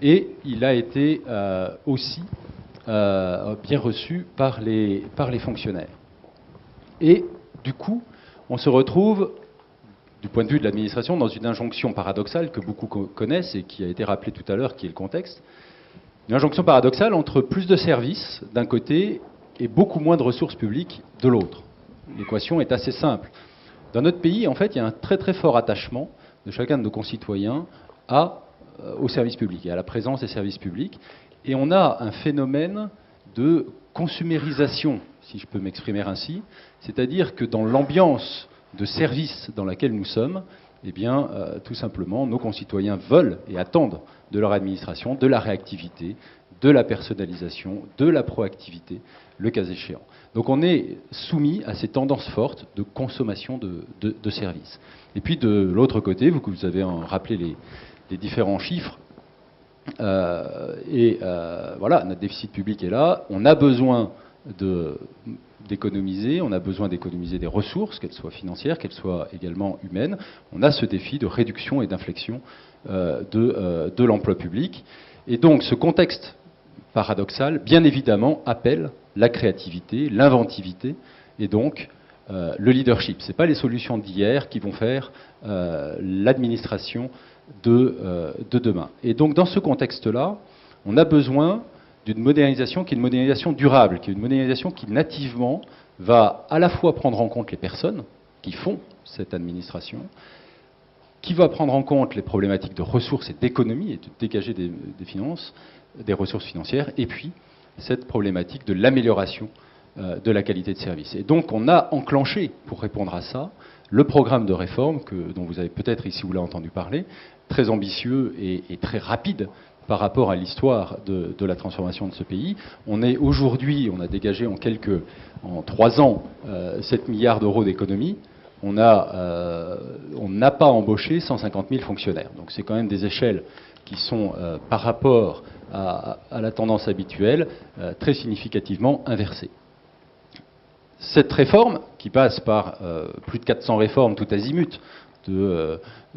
et il a été aussi bien reçu par les fonctionnaires. Et du coup, on se retrouve, du point de vue de l'administration, dans une injonction paradoxale que beaucoup connaissent et qui a été rappelée tout à l'heure, qui est le contexte. Une injonction paradoxale entre plus de services d'un côté et beaucoup moins de ressources publiques de l'autre. L'équation est assez simple. Dans notre pays, en fait, il y a un très fort attachement de chacun de nos concitoyens au service public et à la présence des services publics. Et on a un phénomène de consumérisation, si je peux m'exprimer ainsi, c'est-à-dire que dans l'ambiance de service dans laquelle nous sommes, eh bien, tout simplement, nos concitoyens veulent et attendent de leur administration de la réactivité, de la personnalisation, de la proactivité, le cas échéant. Donc on est soumis à ces tendances fortes de consommation de services. Et puis de l'autre côté, vous avez rappelé les différents chiffres, voilà, notre déficit public est là, on a besoin d'économiser, on a besoin d'économiser des ressources, qu'elles soient financières, qu'elles soient également humaines. On a ce défi de réduction et d'inflexion de l'emploi public. Et donc ce contexte paradoxal, bien évidemment, appelle la créativité, l'inventivité, et donc le leadership. Ce n'est pas les solutions d'hier qui vont faire l'administration de demain. Et donc dans ce contexte-là, on a besoin d'une modernisation qui est une modernisation durable, qui est une modernisation qui nativement va à la fois prendre en compte les personnes qui font cette administration, qui va prendre en compte les problématiques de ressources et d'économie et de dégager des finances, des ressources financières, et puis cette problématique de l'amélioration de la qualité de service. Et donc on a enclenché, pour répondre à ça, le programme de réforme dont vous avez peut-être ici ou là entendu parler, très ambitieux et très rapide par rapport à l'histoire de la transformation de ce pays. On est aujourd'hui, on a dégagé en 3 ans 7 milliards d'euros d'économies. On n'a pas embauché 150 000 fonctionnaires. Donc c'est quand même des échelles qui sont, par rapport à la tendance habituelle, très significativement inversées. Cette réforme, qui passe par plus de 400 réformes tout azimut,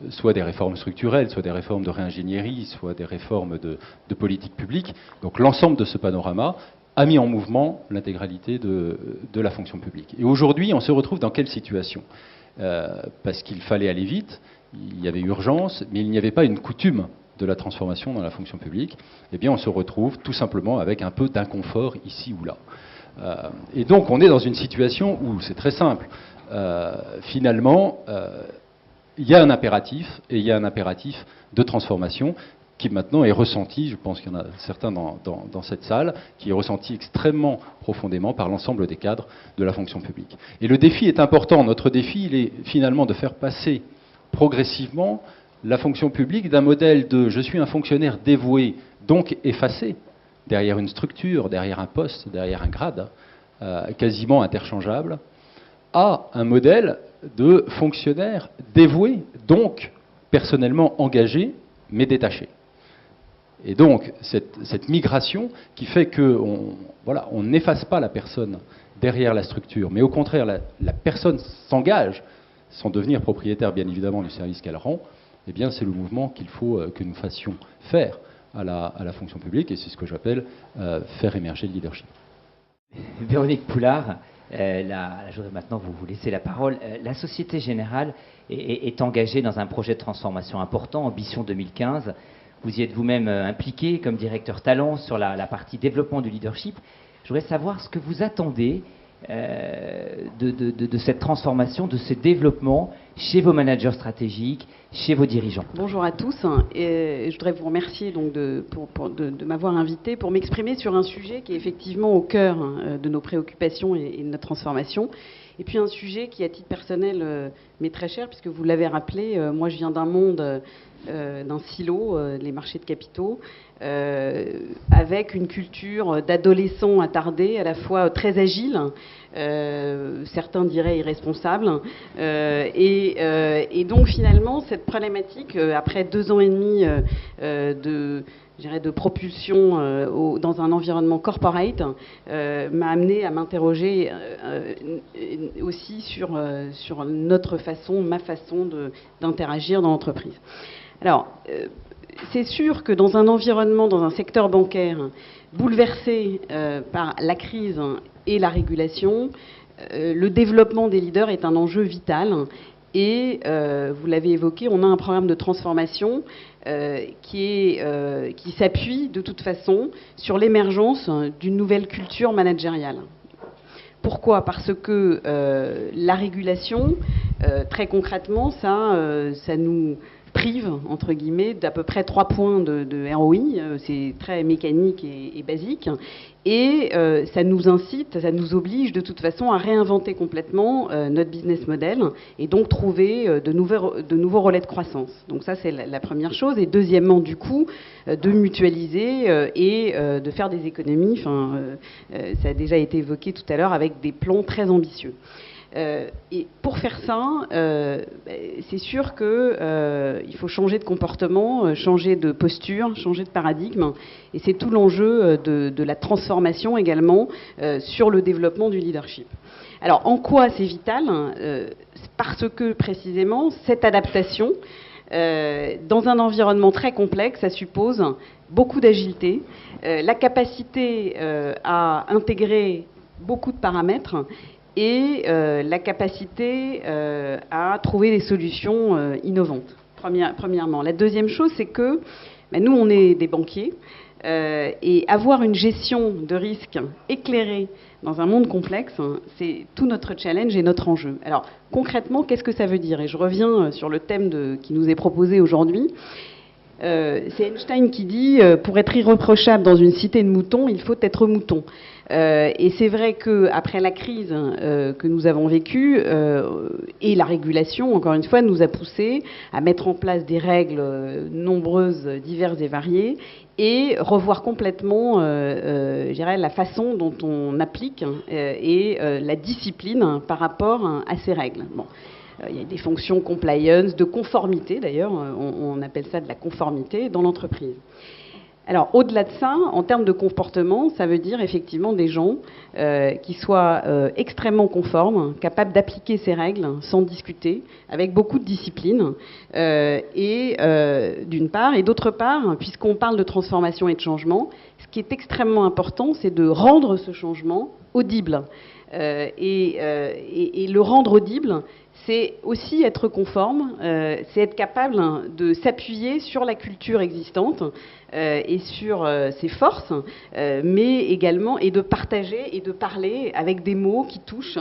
soit des réformes structurelles, soit des réformes de réingénierie, soit des réformes de politique publique, donc l'ensemble de ce panorama a mis en mouvement l'intégralité de la fonction publique. Et aujourd'hui, on se retrouve dans quelle situation ? Parce qu'il fallait aller vite, il y avait urgence, mais il n'y avait pas une coutume de la transformation dans la fonction publique. Eh bien, on se retrouve tout simplement avec un peu d'inconfort ici ou là. Et donc, on est dans une situation où c'est très simple. Finalement, il y a un impératif, et il y a un impératif de transformation qui maintenant est ressenti, je pense qu'il y en a certains dans cette salle, qui est ressenti extrêmement profondément par l'ensemble des cadres de la fonction publique. Et le défi est important. Notre défi, il est finalement de faire passer progressivement la fonction publique d'un modèle de « je suis un fonctionnaire dévoué, donc effacé », derrière une structure, derrière un poste, derrière un grade, quasiment interchangeable, à un modèle de fonctionnaire dévoué, donc personnellement engagé, mais détaché. Et donc, cette migration qui fait qu'on on n'efface pas la personne derrière la structure, mais au contraire, la personne s'engage, sans devenir propriétaire, bien évidemment, du service qu'elle rend, eh bien, c'est le mouvement qu'il faut que nous fassions faire à la fonction publique, et c'est ce que j'appelle faire émerger le leadership. Véronique Poulard, je voudrais maintenant vous laisser la parole. La Société Générale est engagée dans un projet de transformation important, Ambition 2015. Vous y êtes vous-même impliqué comme directeur talent sur la partie développement du leadership. Je voudrais savoir ce que vous attendez de cette transformation, de ce développement chez vos managers stratégiques, chez vos dirigeants. Bonjour à tous. Et je voudrais vous remercier donc de m'avoir invité pour m'exprimer sur un sujet qui est effectivement au cœur de nos préoccupations et de notre transformation. Et puis un sujet qui, à titre personnel, m'est très cher, puisque vous l'avez rappelé, moi je viens d'un monde, d'un silo, les marchés de capitaux, avec une culture d'adolescents attardés, à la fois très agiles, certains diraient irresponsables, et donc finalement cette problématique, après 2 ans et demi de propulsion dans un environnement corporate, m'a amené à m'interroger aussi sur notre façon, ma façon d'interagir dans l'entreprise. Alors, c'est sûr que dans un environnement, dans un secteur bancaire bouleversé par la crise et la régulation, le développement des leaders est un enjeu vital. Et vous l'avez évoqué, on a un programme de transformation qui s'appuie de toute façon sur l'émergence d'une nouvelle culture managériale. Pourquoi ? Parce que la régulation, très concrètement, ça nous prive, entre guillemets, d'à peu près 3 points de ROI, c'est très mécanique et basique, et ça nous incite, ça nous oblige de toute façon à réinventer complètement notre business model, et donc trouver de nouveaux relais de croissance. Donc ça, c'est la première chose. Et deuxièmement, du coup, de mutualiser et de faire des économies, ça a déjà été évoqué tout à l'heure, avec des plans très ambitieux. Et pour faire ça, c'est sûr qu'il faut changer de comportement, changer de posture, changer de paradigme. Et c'est tout l'enjeu de la transformation également sur le développement du leadership. Alors, en quoi c'est vital ? Parce que, précisément, cette adaptation, dans un environnement très complexe, ça suppose beaucoup d'agilité, la capacité à intégrer beaucoup de paramètres, et la capacité à trouver des solutions innovantes, premièrement. La deuxième chose, c'est que nous, on est des banquiers, et avoir une gestion de risque éclairée dans un monde complexe, c'est tout notre challenge et notre enjeu. Alors, concrètement, qu'est-ce que ça veut dire ? Et je reviens sur le thème qui nous est proposé aujourd'hui. C'est Einstein qui dit « Pour être irréprochable dans une cité de moutons, il faut être mouton ». Et c'est vrai qu'après la crise que nous avons vécue et la régulation, encore une fois, nous a poussé à mettre en place des règles nombreuses, diverses et variées, et revoir complètement je dirais, la façon dont on applique et la discipline par rapport à ces règles. Bon. Il y a des fonctions compliance, de conformité d'ailleurs, on appelle ça de la conformité dans l'entreprise. Alors, au-delà de ça, en termes de comportement, ça veut dire effectivement des gens qui soient extrêmement conformes, capables d'appliquer ces règles sans discuter, avec beaucoup de discipline, d'une part, et d'autre part, puisqu'on parle de transformation et de changement, ce qui est extrêmement important, c'est de rendre ce changement audible. Et le rendre audible, c'est aussi être conforme, c'est être capable de s'appuyer sur la culture existante et sur ses forces, mais également et de partager et de parler avec des mots qui touchent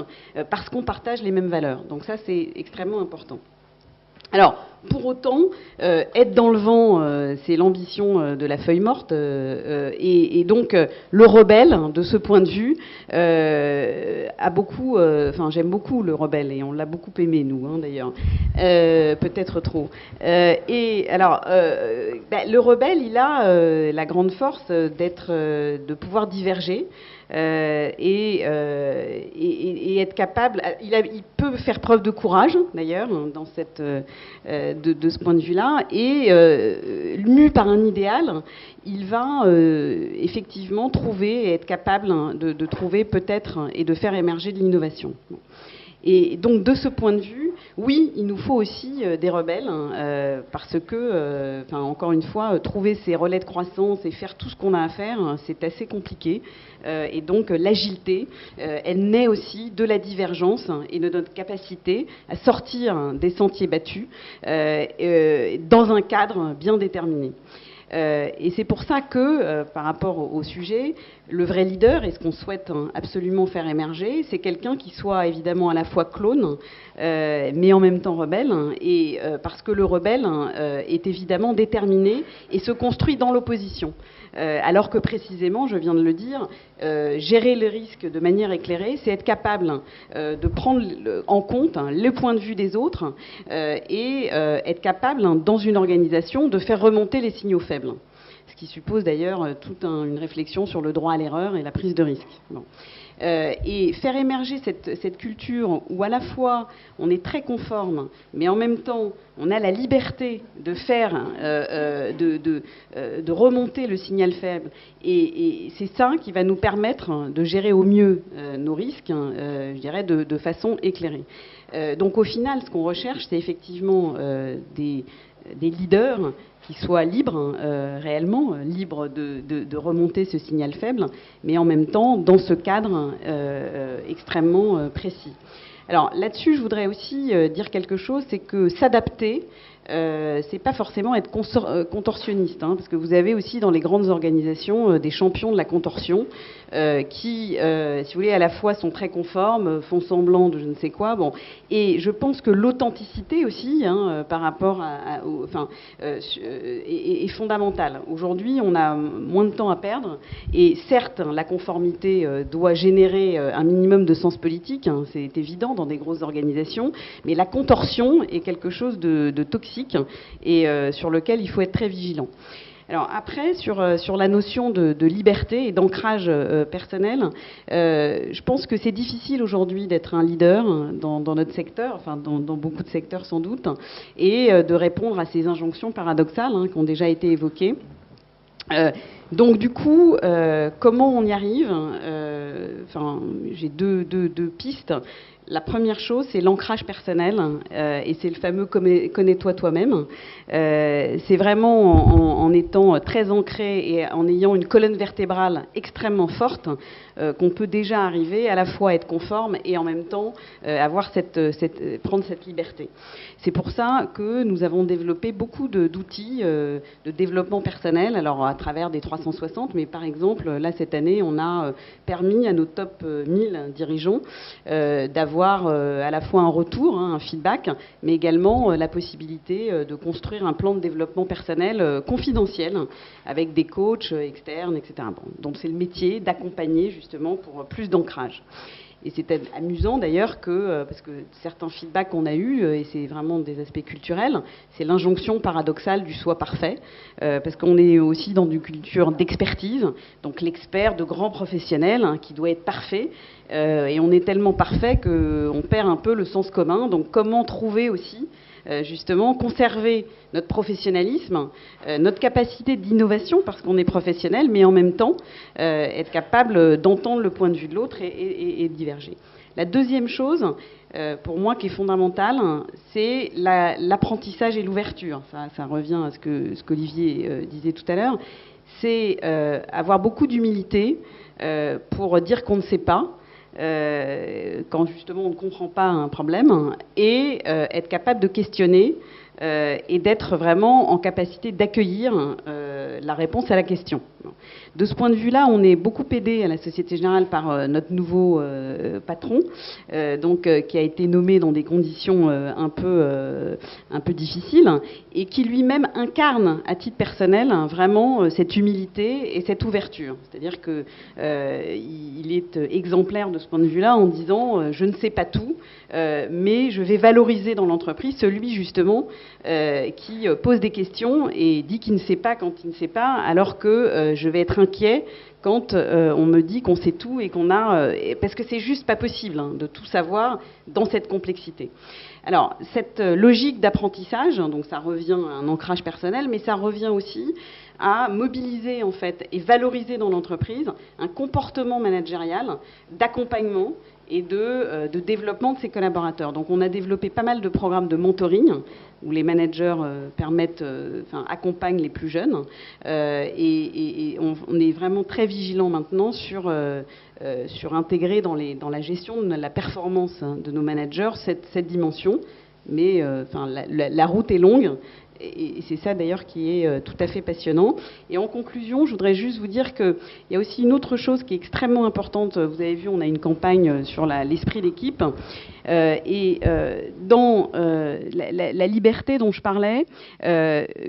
parce qu'on partage les mêmes valeurs. Donc ça, c'est extrêmement important. Alors, pour autant, être dans le vent, c'est l'ambition de la feuille morte, et donc le rebelle, de ce point de vue, a beaucoup. Enfin, j'aime beaucoup le rebelle, et on l'a beaucoup aimé, nous, hein, d'ailleurs, peut-être trop. Et alors, le rebelle, il a la grande force de pouvoir diverger. Et être capable, il peut faire preuve de courage d'ailleurs dans de ce point de vue-là, et mu par un idéal, il va effectivement trouver et être capable de trouver peut-être et de faire émerger de l'innovation. Et donc, de ce point de vue, oui, il nous faut aussi des rebelles, parce que, encore une fois, trouver ces relais de croissance et faire tout ce qu'on a à faire, c'est assez compliqué. Et donc, l'agilité, elle naît aussi de la divergence et de notre capacité à sortir des sentiers battus dans un cadre bien déterminé. Et c'est pour ça que, par rapport au sujet, le vrai leader, et ce qu'on souhaite absolument faire émerger, c'est quelqu'un qui soit évidemment à la fois clone, mais en même temps rebelle, et parce que le rebelle est évidemment déterminé et se construit dans l'opposition. Alors que précisément, je viens de le dire, gérer les risques de manière éclairée, c'est être capable de prendre en compte le point de vue des autres et être capable, dans une organisation, de faire remonter les signaux faibles. Ce qui suppose d'ailleurs toute une réflexion sur le droit à l'erreur et la prise de risque. Bon. Et faire émerger cette culture où à la fois on est très conforme, mais en même temps on a la liberté de faire, de remonter le signal faible. Et c'est ça qui va nous permettre de gérer au mieux nos risques, je dirais, de façon éclairée. Donc au final, ce qu'on recherche, c'est effectivement des leaders qui soient libres, réellement, libres de remonter ce signal faible, mais en même temps dans ce cadre extrêmement précis. Alors là-dessus, je voudrais aussi dire quelque chose, c'est que s'adapter, c'est pas forcément être contorsionniste, hein, parce que vous avez aussi dans les grandes organisations des champions de la contorsion qui, si vous voulez, à la fois sont très conformes, font semblant de je ne sais quoi. Bon, et je pense que l'authenticité aussi, hein, par rapport est fondamentale. Aujourd'hui, on a moins de temps à perdre, et certes, la conformité doit générer un minimum de sens politique, hein, c'est évident dans des grosses organisations, mais la contorsion est quelque chose de toxique et sur lequel il faut être très vigilant. Alors après, sur la notion de liberté et d'ancrage personnel, je pense que c'est difficile aujourd'hui d'être un leader dans notre secteur, enfin dans beaucoup de secteurs sans doute, et de répondre à ces injonctions paradoxales, hein, qui ont déjà été évoquées. Donc du coup, comment on y arrive ? J'ai deux pistes. La première chose, c'est l'ancrage personnel, et c'est le fameux connais-toi toi-même. C'est vraiment en étant très ancré et en ayant une colonne vertébrale extrêmement forte qu'on peut déjà arriver à la fois à être conforme et en même temps avoir prendre cette liberté. C'est pour ça que nous avons développé beaucoup d'outils de développement personnel, alors à travers des 360, mais par exemple, là cette année, on a permis à nos top 1000 dirigeants d'avoir à la fois un retour, hein, un feedback, mais également la possibilité de construire un plan de développement personnel confidentiel avec des coachs externes, etc. Bon, donc c'est le métier d'accompagner justement pour plus d'ancrage. Et c'était amusant d'ailleurs parce que certains feedbacks qu'on a eus, et c'est vraiment des aspects culturels, c'est l'injonction paradoxale du soi parfait, parce qu'on est aussi dans une culture d'expertise, donc l'expert de grands professionnels, hein, qui doit être parfait, et on est tellement parfait qu'on perd un peu le sens commun. Donc comment trouver aussi justement conserver notre professionnalisme, notre capacité d'innovation, parce qu'on est professionnel, mais en même temps être capable d'entendre le point de vue de l'autre et diverger. La deuxième chose, pour moi, qui est fondamentale, c'est l'apprentissage et l'ouverture. Ça revient à ce qu'Olivier disait tout à l'heure. C'est avoir beaucoup d'humilité pour dire qu'on ne sait pas, quand justement on ne comprend pas un problème, et être capable de questionner et d'être vraiment en capacité d'accueillir la réponse à la question. De ce point de vue-là, on est beaucoup aidé à la Société Générale par notre nouveau patron, qui a été nommé dans des conditions un peu difficiles, et qui lui-même incarne à titre personnel vraiment cette humilité et cette ouverture. C'est-à-dire qu'il est exemplaire de ce point de vue-là en disant je ne sais pas tout, mais je vais valoriser dans l'entreprise celui justement qui pose des questions et dit qu'il ne sait pas quand il ne sait pas, alors que je vais être inquiet quand on me dit qu'on sait tout et qu'on a... parce que c'est juste pas possible de tout savoir dans cette complexité. Alors, cette logique d'apprentissage, donc ça revient à un ancrage personnel, mais ça revient aussi à mobiliser en fait et valoriser dans l'entreprise un comportement managérial d'accompagnement et de développement de ses collaborateurs. Donc on a développé pas mal de programmes de mentoring où les managers accompagnent les plus jeunes et on est vraiment très vigilant maintenant sur intégrer dans la gestion de la performance de nos managers cette dimension. Mais la route est longue. Et c'est ça d'ailleurs qui est tout à fait passionnant. Et en conclusion, je voudrais juste vous dire qu'il y a aussi une autre chose qui est extrêmement importante. Vous avez vu, on a une campagne sur l'esprit d'équipe. Dans la liberté dont je parlais,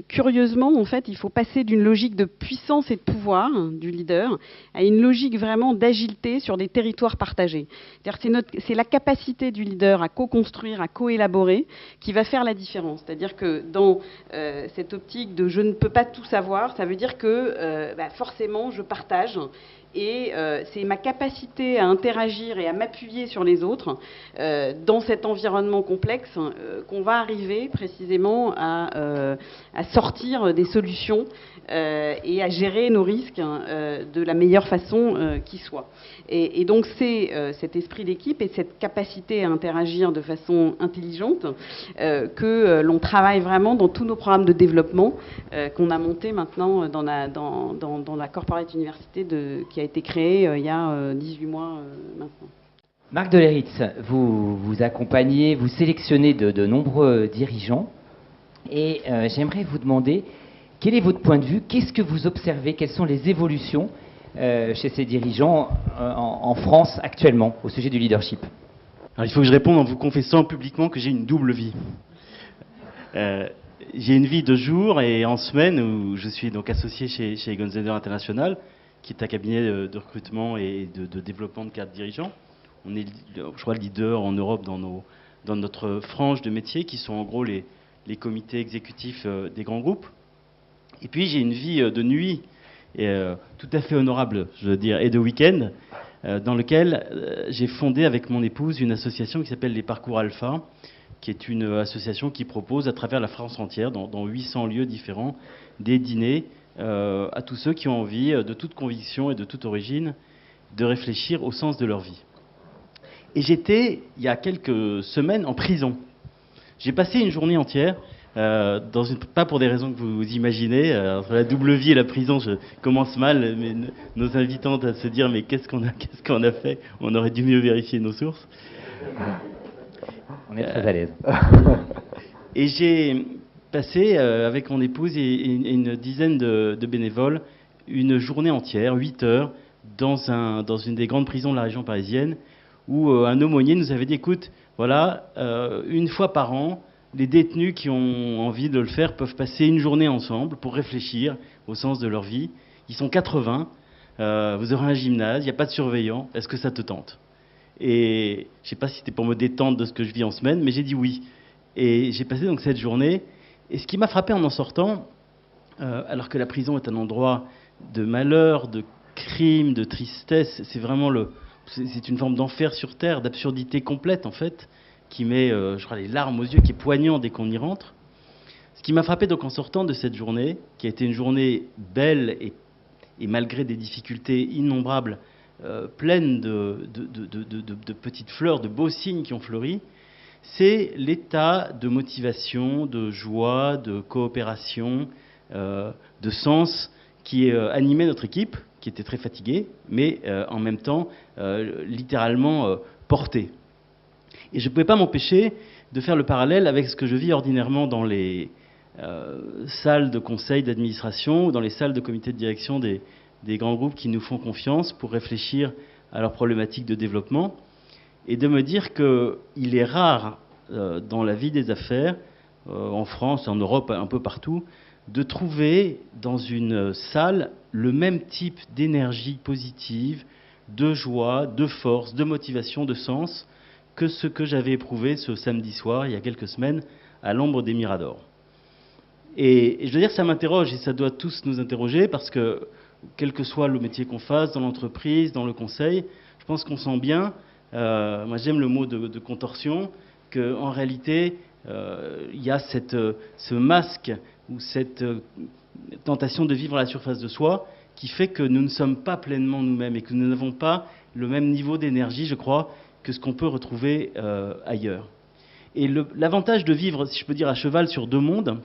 curieusement, en fait, il faut passer d'une logique de puissance et de pouvoir du leader à une logique vraiment d'agilité sur des territoires partagés. C'est la capacité du leader à co-construire, à co-élaborer qui va faire la différence. C'est-à-dire que dans cette optique de je ne peux pas tout savoir, ça veut dire que forcément je partage et c'est ma capacité à interagir et à m'appuyer sur les autres dans cet environnement complexe qu'on va arriver précisément à sortir des solutions et à gérer nos risques de la meilleure façon qui soit. Et donc c'est cet esprit d'équipe et cette capacité à interagir de façon intelligente que l'on travaille vraiment dans tous nos programmes de développement qu'on a montés maintenant dans la Corporate Université qui a été créée il y a 18 mois maintenant. Marc Deleritz, vous accompagnez, vous sélectionnez de nombreux dirigeants et j'aimerais vous demander quel est votre point de vue, qu'est-ce que vous observez, quelles sont les évolutions chez ces dirigeants en France actuellement au sujet du leadership? Alors, il faut que je réponde en vous confessant publiquement que j'ai une double vie. J'ai une vie de jour et en semaine où je suis donc associé chez Egon Zehnder International, qui est un cabinet de recrutement et de développement de cadres dirigeants. On est, je crois, le leader en Europe dans notre frange de métiers qui sont en gros les comités exécutifs des grands groupes. Et puis j'ai une vie de nuit tout à fait honorable, je veux dire, et de week-end, dans lequel j'ai fondé avec mon épouse une association qui s'appelle les Parcours Alpha, qui est une association qui propose à travers la France entière, dans 800 lieux différents, des dîners à tous ceux qui ont envie, de toute conviction et de toute origine, de réfléchir au sens de leur vie. Et j'étais, il y a quelques semaines, en prison. J'ai passé une journée entière, pas pour des raisons que vous imaginez, entre la double vie et la prison, je commence mal, mais nos invitantes à se dire mais qu'est-ce qu'on a fait? On aurait dû mieux vérifier nos sources. On est très à l'aise. Et j'ai passé avec mon épouse et une dizaine de bénévoles une journée entière, 8 heures, dans une des grandes prisons de la région parisienne, où un aumônier nous avait dit écoute, voilà, une fois par an, les détenus qui ont envie de le faire peuvent passer une journée ensemble pour réfléchir au sens de leur vie. Ils sont 80, vous aurez un gymnase, il n'y a pas de surveillant, est-ce que ça te tente? Et je ne sais pas si c'était pour me détendre de ce que je vis en semaine, mais j'ai dit oui. Et j'ai passé donc cette journée. Et ce qui m'a frappé en sortant, alors que la prison est un endroit de malheur, de crime, de tristesse, c'est vraiment c'est une forme d'enfer sur terre, d'absurdité complète en fait, qui met, je crois, les larmes aux yeux, qui est poignant dès qu'on y rentre. Ce qui m'a frappé donc en sortant de cette journée, qui a été une journée belle et malgré des difficultés innombrables, pleine de petites fleurs, de beaux signes qui ont fleuri, c'est l'état de motivation, de joie, de coopération, de sens qui animait notre équipe, qui était très fatiguée, mais en même temps littéralement portée. Et je ne pouvais pas m'empêcher de faire le parallèle avec ce que je vis ordinairement dans les salles de conseil d'administration ou dans les salles de comité de direction des grands groupes qui nous font confiance pour réfléchir à leurs problématiques de développement, et de me dire qu'il est rare dans la vie des affaires, en France, en Europe, un peu partout, de trouver dans une salle le même type d'énergie positive, de joie, de force, de motivation, de sens, que ce que j'avais éprouvé ce samedi soir, il y a quelques semaines, à l'ombre des Miradors. Et je veux dire, ça m'interroge, et ça doit tous nous interroger, parce que, quel que soit le métier qu'on fasse, dans l'entreprise, dans le conseil, je pense qu'on sent bien, moi j'aime le mot de contorsion, qu'en réalité, il y a ce masque ou cette tentation de vivre à la surface de soi qui fait que nous ne sommes pas pleinement nous-mêmes et que nous n'avons pas le même niveau d'énergie, je crois, que ce qu'on peut retrouver ailleurs. Et l'avantage de vivre, si je peux dire, à cheval sur deux mondes,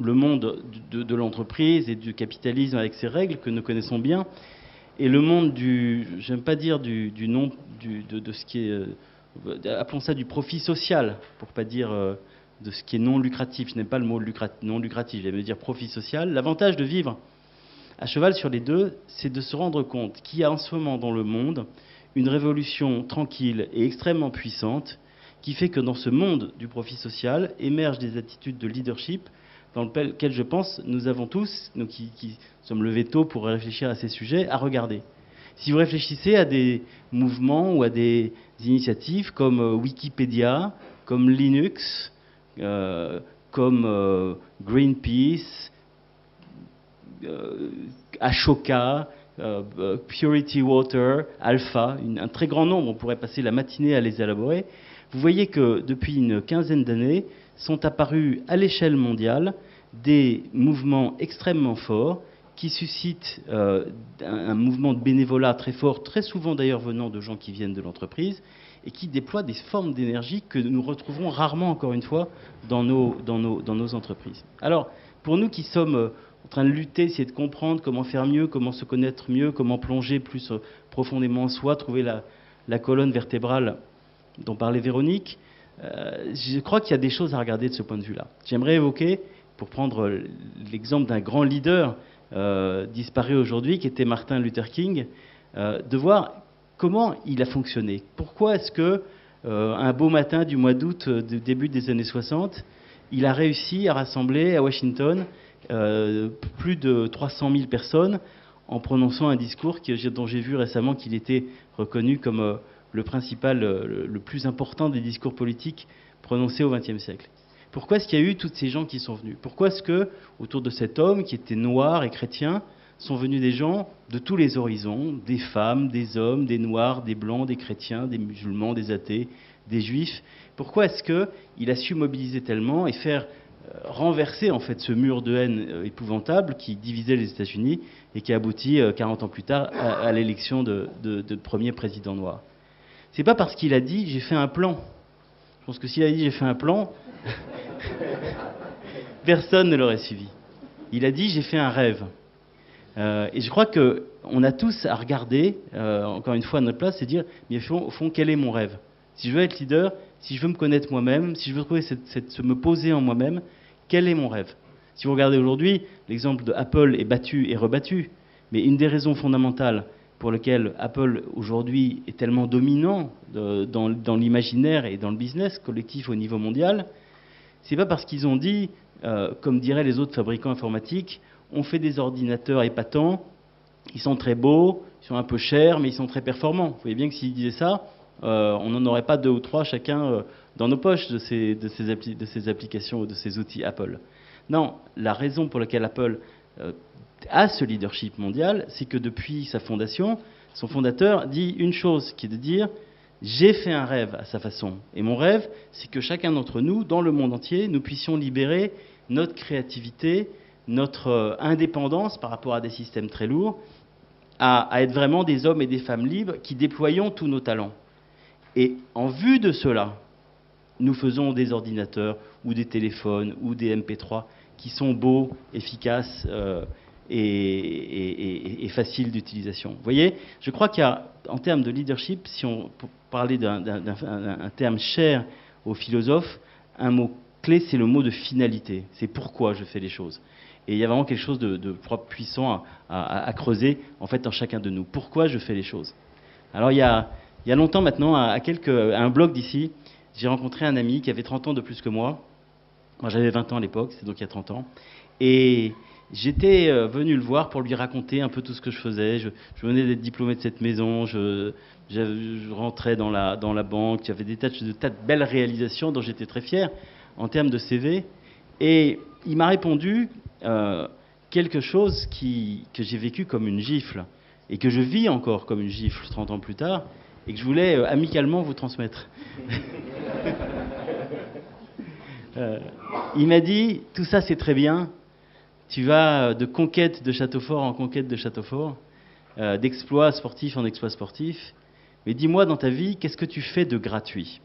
le monde de l'entreprise et du capitalisme avec ses règles que nous connaissons bien, et le monde j'aime pas dire de ce qui est, appelons ça du profit social, pour pas dire de ce qui est non lucratif. Je n'aime pas le mot non lucratif, j'aime dire profit social. L'avantage de vivre à cheval sur les deux, c'est de se rendre compte qu'il y a en ce moment dans le monde une révolution tranquille et extrêmement puissante qui fait que dans ce monde du profit social émergent des attitudes de leadership dans lequel je pense nous avons tous, nous qui sommes levés tôt pour réfléchir à ces sujets, à regarder. Si vous réfléchissez à des mouvements ou à des initiatives comme Wikipédia, comme Linux, comme Greenpeace, Ashoka, Purity Water, Alpha, un très grand nombre, on pourrait passer la matinée à les élaborer, vous voyez que depuis une quinzaine d'années, sont apparus à l'échelle mondiale des mouvements extrêmement forts qui suscitent un mouvement de bénévolat très fort, très souvent d'ailleurs venant de gens qui viennent de l'entreprise, et qui déploient des formes d'énergie que nous retrouverons rarement, encore une fois, dans nos entreprises. Alors, pour nous qui sommes en train de lutter, essayer de comprendre comment faire mieux, comment se connaître mieux, comment plonger plus profondément en soi, trouver la colonne vertébrale dont parlait Véronique, je crois qu'il y a des choses à regarder de ce point de vue-là. J'aimerais évoquer, pour prendre l'exemple d'un grand leader disparu aujourd'hui, qui était Martin Luther King, de voir comment il a fonctionné. Pourquoi est-ce que un beau matin du mois d'août du début des années 60, il a réussi à rassembler à Washington plus de 300 000 personnes en prononçant un discours dont j'ai vu récemment qu'il était reconnu comme le principal, le plus important des discours politiques prononcés au XXe siècle. Pourquoi est-ce qu'il y a eu tous ces gens qui sont venus? Pourquoi est-ce que, autour de cet homme qui était noir et chrétien, sont venus des gens de tous les horizons, des femmes, des hommes, des noirs, des blancs, des chrétiens, des musulmans, des athées, des juifs? Pourquoi est-ce qu'il a su mobiliser tellement et faire renverser en fait ce mur de haine épouvantable qui divisait les États-Unis et qui a abouti 40 ans plus tard à l'élection de premier président noir? C'est pas parce qu'il a dit j'ai fait un plan. Je pense que s'il a dit j'ai fait un plan, personne ne l'aurait suivi. Il a dit j'ai fait un rêve. Et je crois qu'on a tous à regarder, encore une fois à notre place, et dire mais au fond quel est mon rêve? Si je veux être leader, si je veux me connaître moi-même, si je veux trouver me poser en moi-même, quel est mon rêve? Si vous regardez aujourd'hui, l'exemple de Apple est battu et rebattu, mais une des raisons fondamentales pour lesquelles Apple aujourd'hui est tellement dominant dans l'imaginaire et dans le business collectif au niveau mondial, c'est pas parce qu'ils ont dit, comme diraient les autres fabricants informatiques, on fait des ordinateurs épatants, ils sont très beaux, ils sont un peu chers, mais ils sont très performants. Vous voyez bien que s'ils disaient ça, on n'en aurait pas 2 ou 3 chacun dans nos poches de ces applications ou de ces outils Apple. Non, la raison pour laquelle Apple a ce leadership mondial, c'est que depuis sa fondation, son fondateur dit une chose, qui est de dire J'ai fait un rêve à sa façon. Et mon rêve, c'est que chacun d'entre nous, dans le monde entier, nous puissions libérer notre créativité, notre indépendance par rapport à des systèmes très lourds, à être vraiment des hommes et des femmes libres qui déployons tous nos talents. Et en vue de cela, nous faisons des ordinateurs ou des téléphones ou des MP3 qui sont beaux, efficaces et faciles d'utilisation. Vous voyez, je crois qu'il y a, en termes de leadership, si on parlait d'un terme cher aux philosophes, un mot clé, c'est le mot de finalité. C'est pourquoi je fais les choses. Et il y a vraiment quelque chose de puissant à creuser, en fait, en chacun de nous. Pourquoi je fais les choses? Alors, il y a longtemps maintenant, à un bloc d'ici, j'ai rencontré un ami qui avait 30 ans de plus que moi. Moi, j'avais 20 ans à l'époque, c'est donc il y a 30 ans. Et j'étais venu le voir pour lui raconter un peu tout ce que je faisais. Je venais d'être diplômé de cette maison, je rentrais dans la banque, j'avais des tas de belles réalisations dont j'étais très fier en termes de CV. Et il m'a répondu quelque chose que j'ai vécu comme une gifle, et que je vis encore comme une gifle 30 ans plus tard, et que je voulais amicalement vous transmettre. Il m'a dit, tout ça c'est très bien, tu vas de conquête de château fort en conquête de château fort, d'exploit sportif en exploit sportif, mais dis-moi dans ta vie, qu'est-ce que tu fais de gratuit?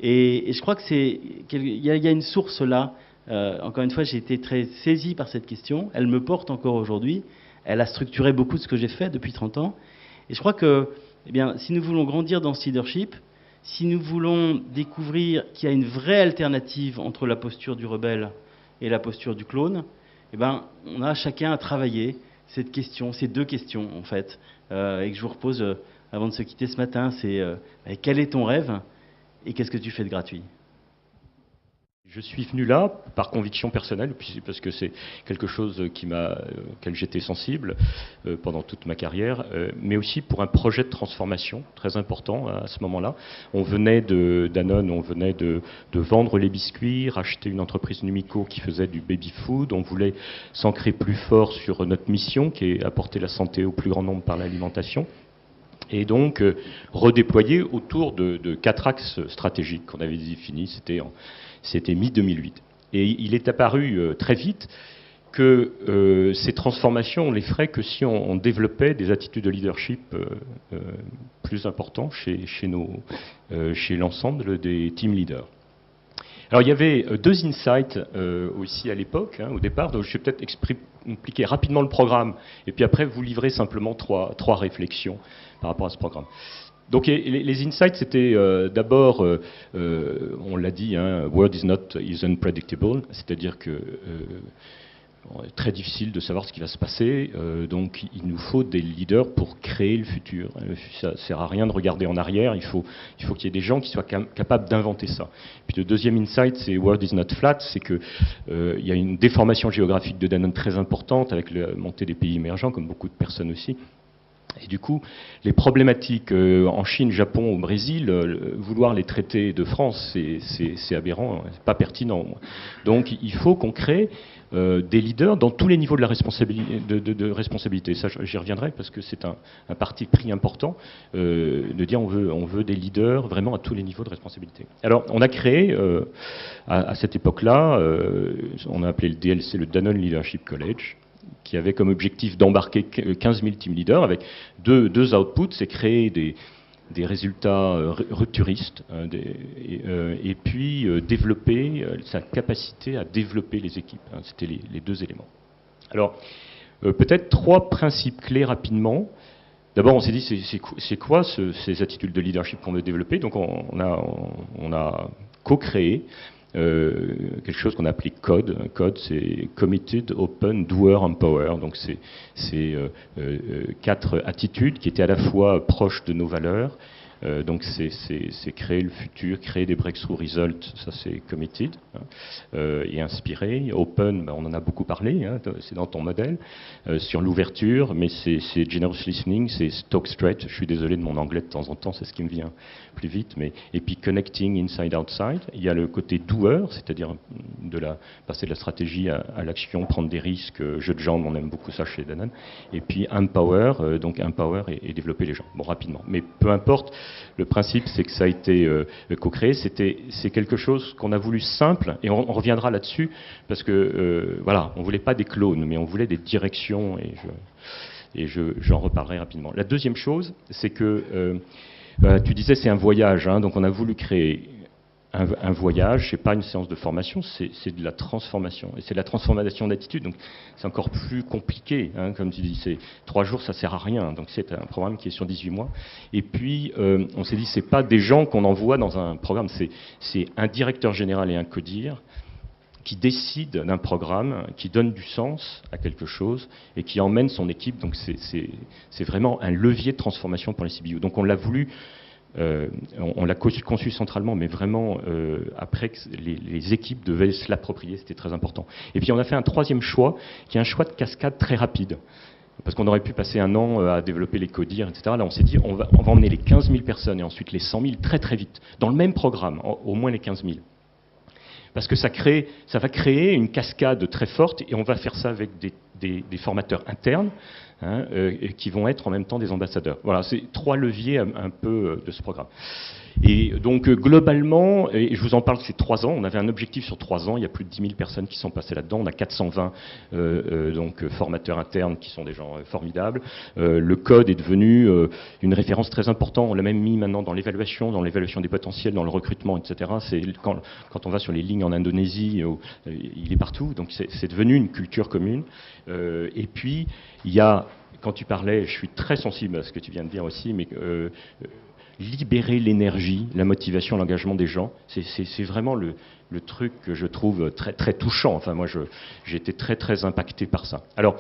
Et je crois qu'il y a une source là. Encore une fois, j'ai été très saisi par cette question, elle me porte encore aujourd'hui, elle a structuré beaucoup de ce que j'ai fait depuis 30 ans, et je crois que si nous voulons grandir dans ce leadership, si nous voulons découvrir qu'il y a une vraie alternative entre la posture du rebelle et la posture du clone, on a chacun à travailler cette question, ces deux questions en fait, et que je vous repose avant de se quitter ce matin, c'est quel est ton rêve et qu'est-ce que tu fais de gratuit? Je suis venu là par conviction personnelle, parce que c'est quelque chose auquel j'étais sensible pendant toute ma carrière, mais aussi pour un projet de transformation très important à ce moment-là. On venait de Danone, on venait de vendre les biscuits, racheter une entreprise Numico qui faisait du baby-food. On voulait s'ancrer plus fort sur notre mission, qui est apporter la santé au plus grand nombre par l'alimentation. Et donc redéployer autour de 4 axes stratégiques qu'on avait définis, c'était mi-2008. Et il est apparu très vite que ces transformations, on les ferait que si on développait des attitudes de leadership plus importantes chez l'ensemble des team leaders. Alors il y avait 2 insights aussi à l'époque, au départ, donc je vais peut-être expliquer rapidement le programme, et puis après vous livrez simplement trois réflexions par rapport à ce programme. Donc les insights, c'était d'abord, on l'a dit, word isn't predictable, c'est-à-dire que très difficile de savoir ce qui va se passer, donc il nous faut des leaders pour créer le futur. Ça ne sert à rien de regarder en arrière, il faut qu'il y ait des gens qui soient capables d'inventer ça. Puis le deuxième insight, c'est world is not flat, c'est qu'il y a une déformation géographique de Danone très importante avec la montée des pays émergents, comme beaucoup de personnes aussi. Et du coup, les problématiques en Chine, Japon, au Brésil, vouloir les traiter de France, c'est aberrant, c'est pas pertinent. Donc il faut qu'on crée des leaders dans tous les niveaux de la responsabilité. Ça, j'y reviendrai parce que c'est un parti pris important de dire on veut des leaders vraiment à tous les niveaux de responsabilité. Alors, on a créé à cette époque-là, on a appelé le DLC le Danone Leadership College, qui avait comme objectif d'embarquer 15 000 team leaders avec deux outputs, c'est créer des résultats rupturistes et puis développer sa capacité à développer les équipes. C'était les 2 éléments. Alors, peut-être 3 principes clés rapidement. D'abord, on s'est dit, c'est quoi ces attitudes de leadership qu'on veut développer? Donc, on a co-créé quelque chose qu'on a appelé CODE. CODE, c'est Committed, Open, Doer, Empower. Donc c'est 4 attitudes qui étaient à la fois proches de nos valeurs. Donc c'est créer le futur, créer des breakthrough results, ça c'est committed, et inspiré. Open, on en a beaucoup parlé, c'est dans ton modèle, sur l'ouverture, mais c'est generous listening, c'est talk straight. Je suis désolé de mon anglais de temps en temps, c'est ce qui me vient plus vite. Et puis connecting inside outside. Il y a le côté doer, c'est-à-dire passer de la stratégie à l'action, prendre des risques, jeu de jambes, on aime beaucoup ça chez Danone. Et puis empower, donc empower et développer les gens. Bon, rapidement, mais peu importe. Le principe, c'est que ça a été co-créé. C'est quelque chose qu'on a voulu simple, et on reviendra là-dessus, parce que, voilà, on ne voulait pas des clones, mais on voulait des directions, et j'en reparlerai rapidement. La deuxième chose, c'est que, tu disais c'est un voyage, hein, donc on a voulu créer un voyage, c'est pas une séance de formation, c'est de la transformation. Et c'est de la transformation d'attitude, donc c'est encore plus compliqué, hein, comme tu dis, c'est 3 jours, ça sert à rien, donc c'est un programme qui est sur 18 mois. Et puis, on s'est dit, c'est pas des gens qu'on envoie dans un programme, c'est un directeur général et un codir qui décide d'un programme, qui donne du sens à quelque chose et qui emmène son équipe, donc c'est vraiment un levier de transformation pour les CBU. Donc on l'a voulu. On l'a conçu centralement, mais vraiment après que les équipes devaient se l'approprier, c'était très important. Et puis on a fait un troisième choix, qui est un choix de cascade très rapide. Parce qu'on aurait pu passer 1 an à développer les codires, etc. Là, on s'est dit, on va emmener les 15 000 personnes et ensuite les 100 000 très très vite, dans le même programme, au moins les 15 000. Parce que ça va créer une cascade très forte, et on va faire ça avec des formateurs internes, hein, qui vont être en même temps des ambassadeurs. Voilà, c'est 3 leviers un peu de ce programme. Et donc globalement, et je vous en parle, c'est 3 ans, on avait un objectif sur 3 ans, il y a plus de 10 000 personnes qui sont passées là-dedans, on a 420 donc, formateurs internes qui sont des gens formidables. Le code est devenu une référence très importante, on l'a même mis maintenant dans l'évaluation des potentiels, dans le recrutement, etc. C'est quand on va sur les lignes en Indonésie, il est partout, donc c'est devenu une culture commune. Et puis, il y a, quand tu parlais, je suis très sensible à ce que tu viens de dire aussi, mais libérer l'énergie, la motivation, l'engagement des gens, c'est vraiment le truc que je trouve très, très touchant. Enfin, moi, j'ai été très, très impacté par ça. Alors,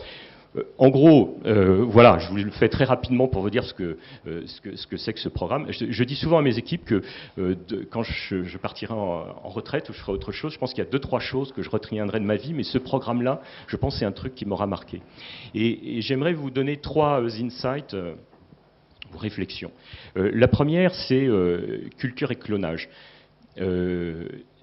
en gros, voilà, je vous le fais très rapidement pour vous dire ce que c'est que ce programme. Je dis souvent à mes équipes que quand je partirai en retraite ou je ferai autre chose, je pense qu'il y a 2-3 choses que je retiendrai de ma vie, mais ce programme-là, je pense c'est un truc qui m'aura marqué. Et j'aimerais vous donner 3 insights, ou réflexions. La première, c'est culture et clonage.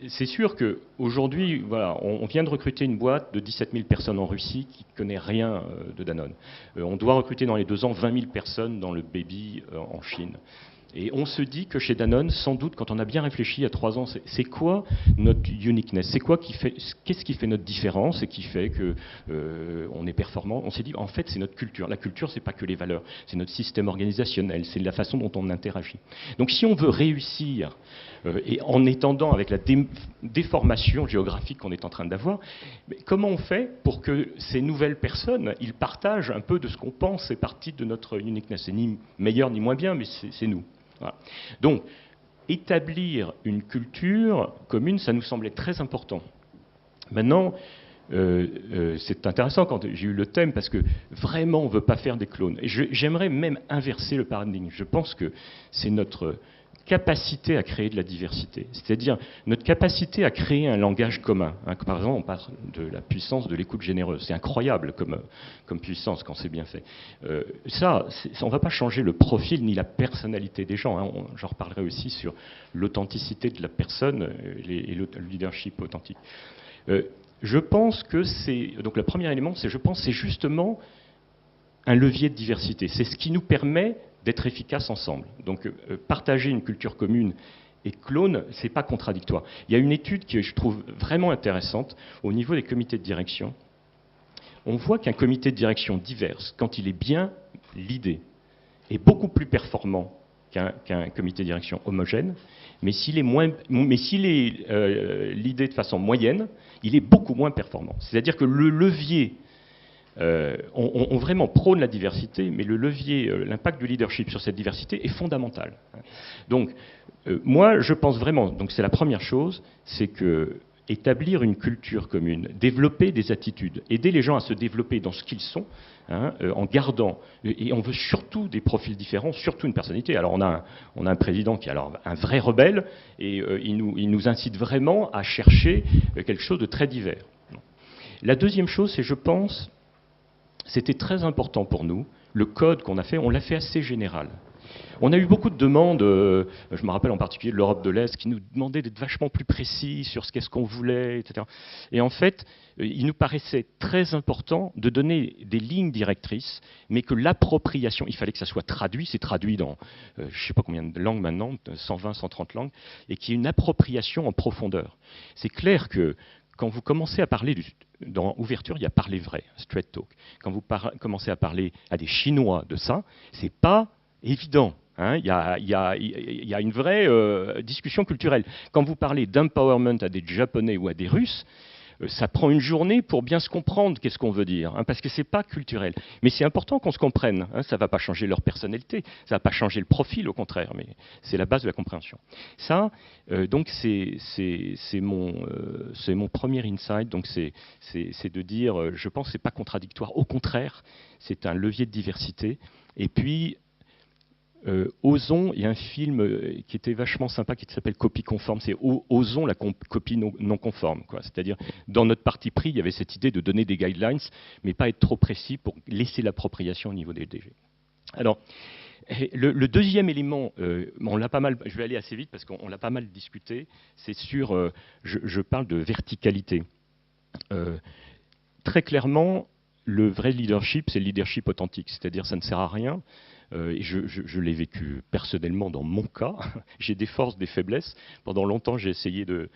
C'est sûr qu'aujourd'hui, voilà, on vient de recruter une boîte de 17 000 personnes en Russie qui ne connaît rien de Danone. On doit recruter dans les 2 ans 20 000 personnes dans le baby en Chine. Et on se dit que chez Danone, sans doute, quand on a bien réfléchi il y a 3 ans, c'est quoi notre uniqueness? C'est quoi qu'est-ce qui fait notre différence et qui fait que on est performant? On s'est dit, en fait, c'est notre culture. La culture, c'est pas que les valeurs, c'est notre système organisationnel, c'est la façon dont on interagit. Donc, si on veut réussir, et en étendant avec la déformation géographique qu'on est en train d'avoir, comment on fait pour que ces nouvelles personnes, ils partagent un peu de ce qu'on pense, c'est partie de notre uniqueness? C'est ni meilleur ni moins bien, mais c'est nous. Voilà. Donc, établir une culture commune, ça nous semblait très important. Maintenant, c'est intéressant quand j'ai eu le thème, parce que vraiment, on ne veut pas faire des clones. Et j'aimerais même inverser le paradigme. Je pense que c'est notre capacité à créer de la diversité, c'est-à-dire notre capacité à créer un langage commun. Hein, par exemple, on parle de la puissance de l'écoute généreuse. C'est incroyable comme puissance quand c'est bien fait. Ça, on ne va pas changer le profil ni la personnalité des gens. Hein. J'en reparlerai aussi sur l'authenticité de la personne et le leadership authentique. Je pense que c'est... Donc le premier élément, c'est justement un levier de diversité. C'est ce qui nous permet d'être efficaces ensemble. Donc partager une culture commune et clone, c'est pas contradictoire. Il y a une étude que je trouve vraiment intéressante au niveau des comités de direction. On voit qu'un comité de direction divers, quand il est bien leadé, est beaucoup plus performant qu'un comité de direction homogène, mais s'il est leadé de façon moyenne, il est beaucoup moins performant. C'est-à-dire que le levier on vraiment prône la diversité, mais le levier, l'impact du leadership sur cette diversité est fondamental. Donc, moi, je pense vraiment, donc c'est la première chose, c'est que établir une culture commune, développer des attitudes, aider les gens à se développer dans ce qu'ils sont, hein, en gardant, et on veut surtout des profils différents, surtout une personnalité. Alors on a un président qui est alors un vrai rebelle, et il nous incite vraiment à chercher quelque chose de très divers. La deuxième chose, c'est, je pense, c'était très important pour nous, le code qu'on a fait, on l'a fait assez général. On a eu beaucoup de demandes, je me rappelle en particulier de l'Europe de l'Est, qui nous demandaient d'être vachement plus précis sur ce qu'est-ce qu'on voulait, etc. Et en fait, il nous paraissait très important de donner des lignes directrices, mais que l'appropriation, il fallait que ça soit traduit, c'est traduit dans je ne sais pas combien de langues maintenant, 120, 130 langues, et qu'il y ait une appropriation en profondeur. C'est clair que quand vous commencez à parler, dans ouverture, il y a parler vrai, straight talk. Quand vous commencez à parler à des Chinois de ça, c'est pas évident. Hein, il y a une vraie discussion culturelle. Quand vous parlez d'empowerment à des Japonais ou à des Russes, ça prend une journée pour bien se comprendre qu'est-ce qu'on veut dire, hein, parce que c'est pas culturel. Mais c'est important qu'on se comprenne. Hein, ça va pas changer leur personnalité, ça va pas changer le profil, au contraire. Mais c'est la base de la compréhension. Ça, donc c'est mon premier insight. Donc c'est de dire, je pense que c'est pas contradictoire. Au contraire, c'est un levier de diversité. Et puis Ozon, il y a un film qui était vachement sympa qui s'appelle Copie conforme. C'est Ozon, la copie non conforme. C'est-à-dire, dans notre parti pris, il y avait cette idée de donner des guidelines, mais pas être trop précis pour laisser l'appropriation au niveau des DG. Alors, le deuxième élément, on l'a pas mal, je vais aller assez vite parce qu'on l'a pas mal discuté, c'est sur, je parle de verticalité. Très clairement, le vrai leadership, c'est le leadership authentique. C'est-à-dire, ça ne sert à rien. Et je l'ai vécu personnellement dans mon cas. J'ai des forces, des faiblesses. Pendant longtemps, j'ai essayé de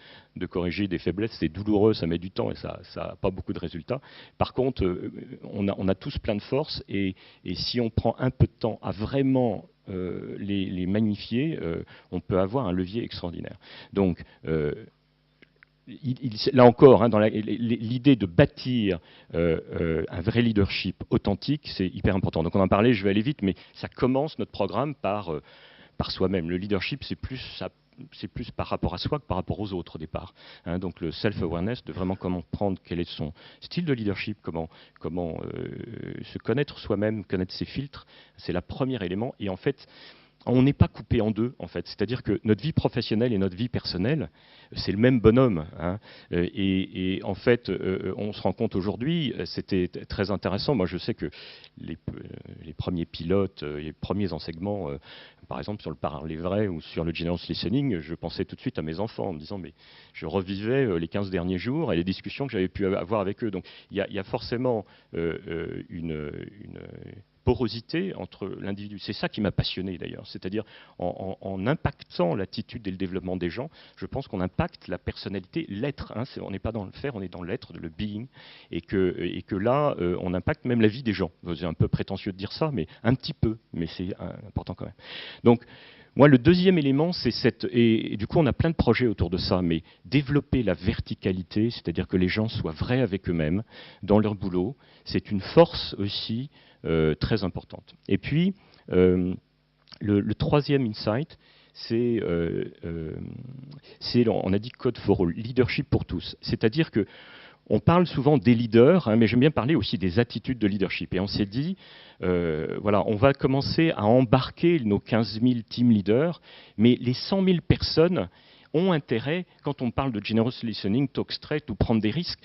corriger des faiblesses. C'est douloureux, ça met du temps et ça n'a pas beaucoup de résultats. Par contre, on a tous plein de forces et si on prend un peu de temps à vraiment les magnifier, on peut avoir un levier extraordinaire. Donc, là encore, hein, dans l'idée de bâtir un vrai leadership authentique, c'est hyper important. Donc on en parlait, je vais aller vite, mais ça commence notre programme par soi-même. Le leadership, c'est plus par rapport à soi que par rapport aux autres au départ. Hein, donc le self-awareness, de vraiment comprendre quel est son style de leadership, comment se connaître soi-même, connaître ses filtres, c'est le premier élément. Et en fait, on n'est pas coupé en deux, en fait. C'est-à-dire que notre vie professionnelle et notre vie personnelle, c'est le même bonhomme. Hein. Et en fait, on se rend compte aujourd'hui, c'était très intéressant. Moi, je sais que les premiers pilotes, les premiers enseignements, par exemple sur le parler vrai ou sur le generous listening, je pensais tout de suite à mes enfants en me disant, mais je revivais les 15 derniers jours et les discussions que j'avais pu avoir avec eux. Donc, il y a forcément une porosité entre l'individu. C'est ça qui m'a passionné d'ailleurs. C'est-à-dire en impactant l'attitude et le développement des gens, je pense qu'on impacte la personnalité, l'être. Hein, on n'est pas dans le faire, on est dans l'être, le being. Et que là, on impacte même la vie des gens. C'est un peu prétentieux de dire ça, mais un petit peu. Mais c'est important quand même. Donc, moi, le deuxième élément, c'est et du coup, on a plein de projets autour de ça, mais développer la verticalité, c'est-à-dire que les gens soient vrais avec eux-mêmes dans leur boulot, c'est une force aussi très importante. Et puis, le troisième insight, c'est, on a dit code for all, leadership pour tous. C'est-à-dire que on parle souvent des leaders, hein, mais j'aime bien parler aussi des attitudes de leadership. Et on s'est dit, voilà, on va commencer à embarquer nos 15 000 team leaders, mais les 100 000 personnes ont intérêt, quand on parle de generous listening, talk straight ou prendre des risques,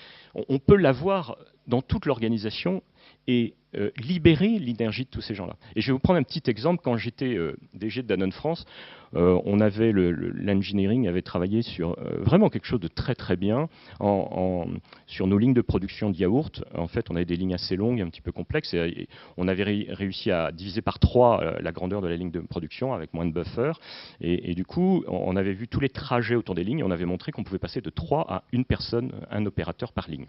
on peut l'avoir dans toute l'organisation et libérer l'énergie de tous ces gens-là. Et je vais vous prendre un petit exemple. Quand j'étais DG de Danone France, on avait l'engineering avait travaillé sur vraiment quelque chose de très très bien sur nos lignes de production de yaourt. En fait, on avait des lignes assez longues, un petit peu complexes, et on avait réussi à diviser par 3 la grandeur de la ligne de production avec moins de buffer. Et du coup, on avait vu tous les trajets autour des lignes, et on avait montré qu'on pouvait passer de 3 à une personne, un opérateur par ligne.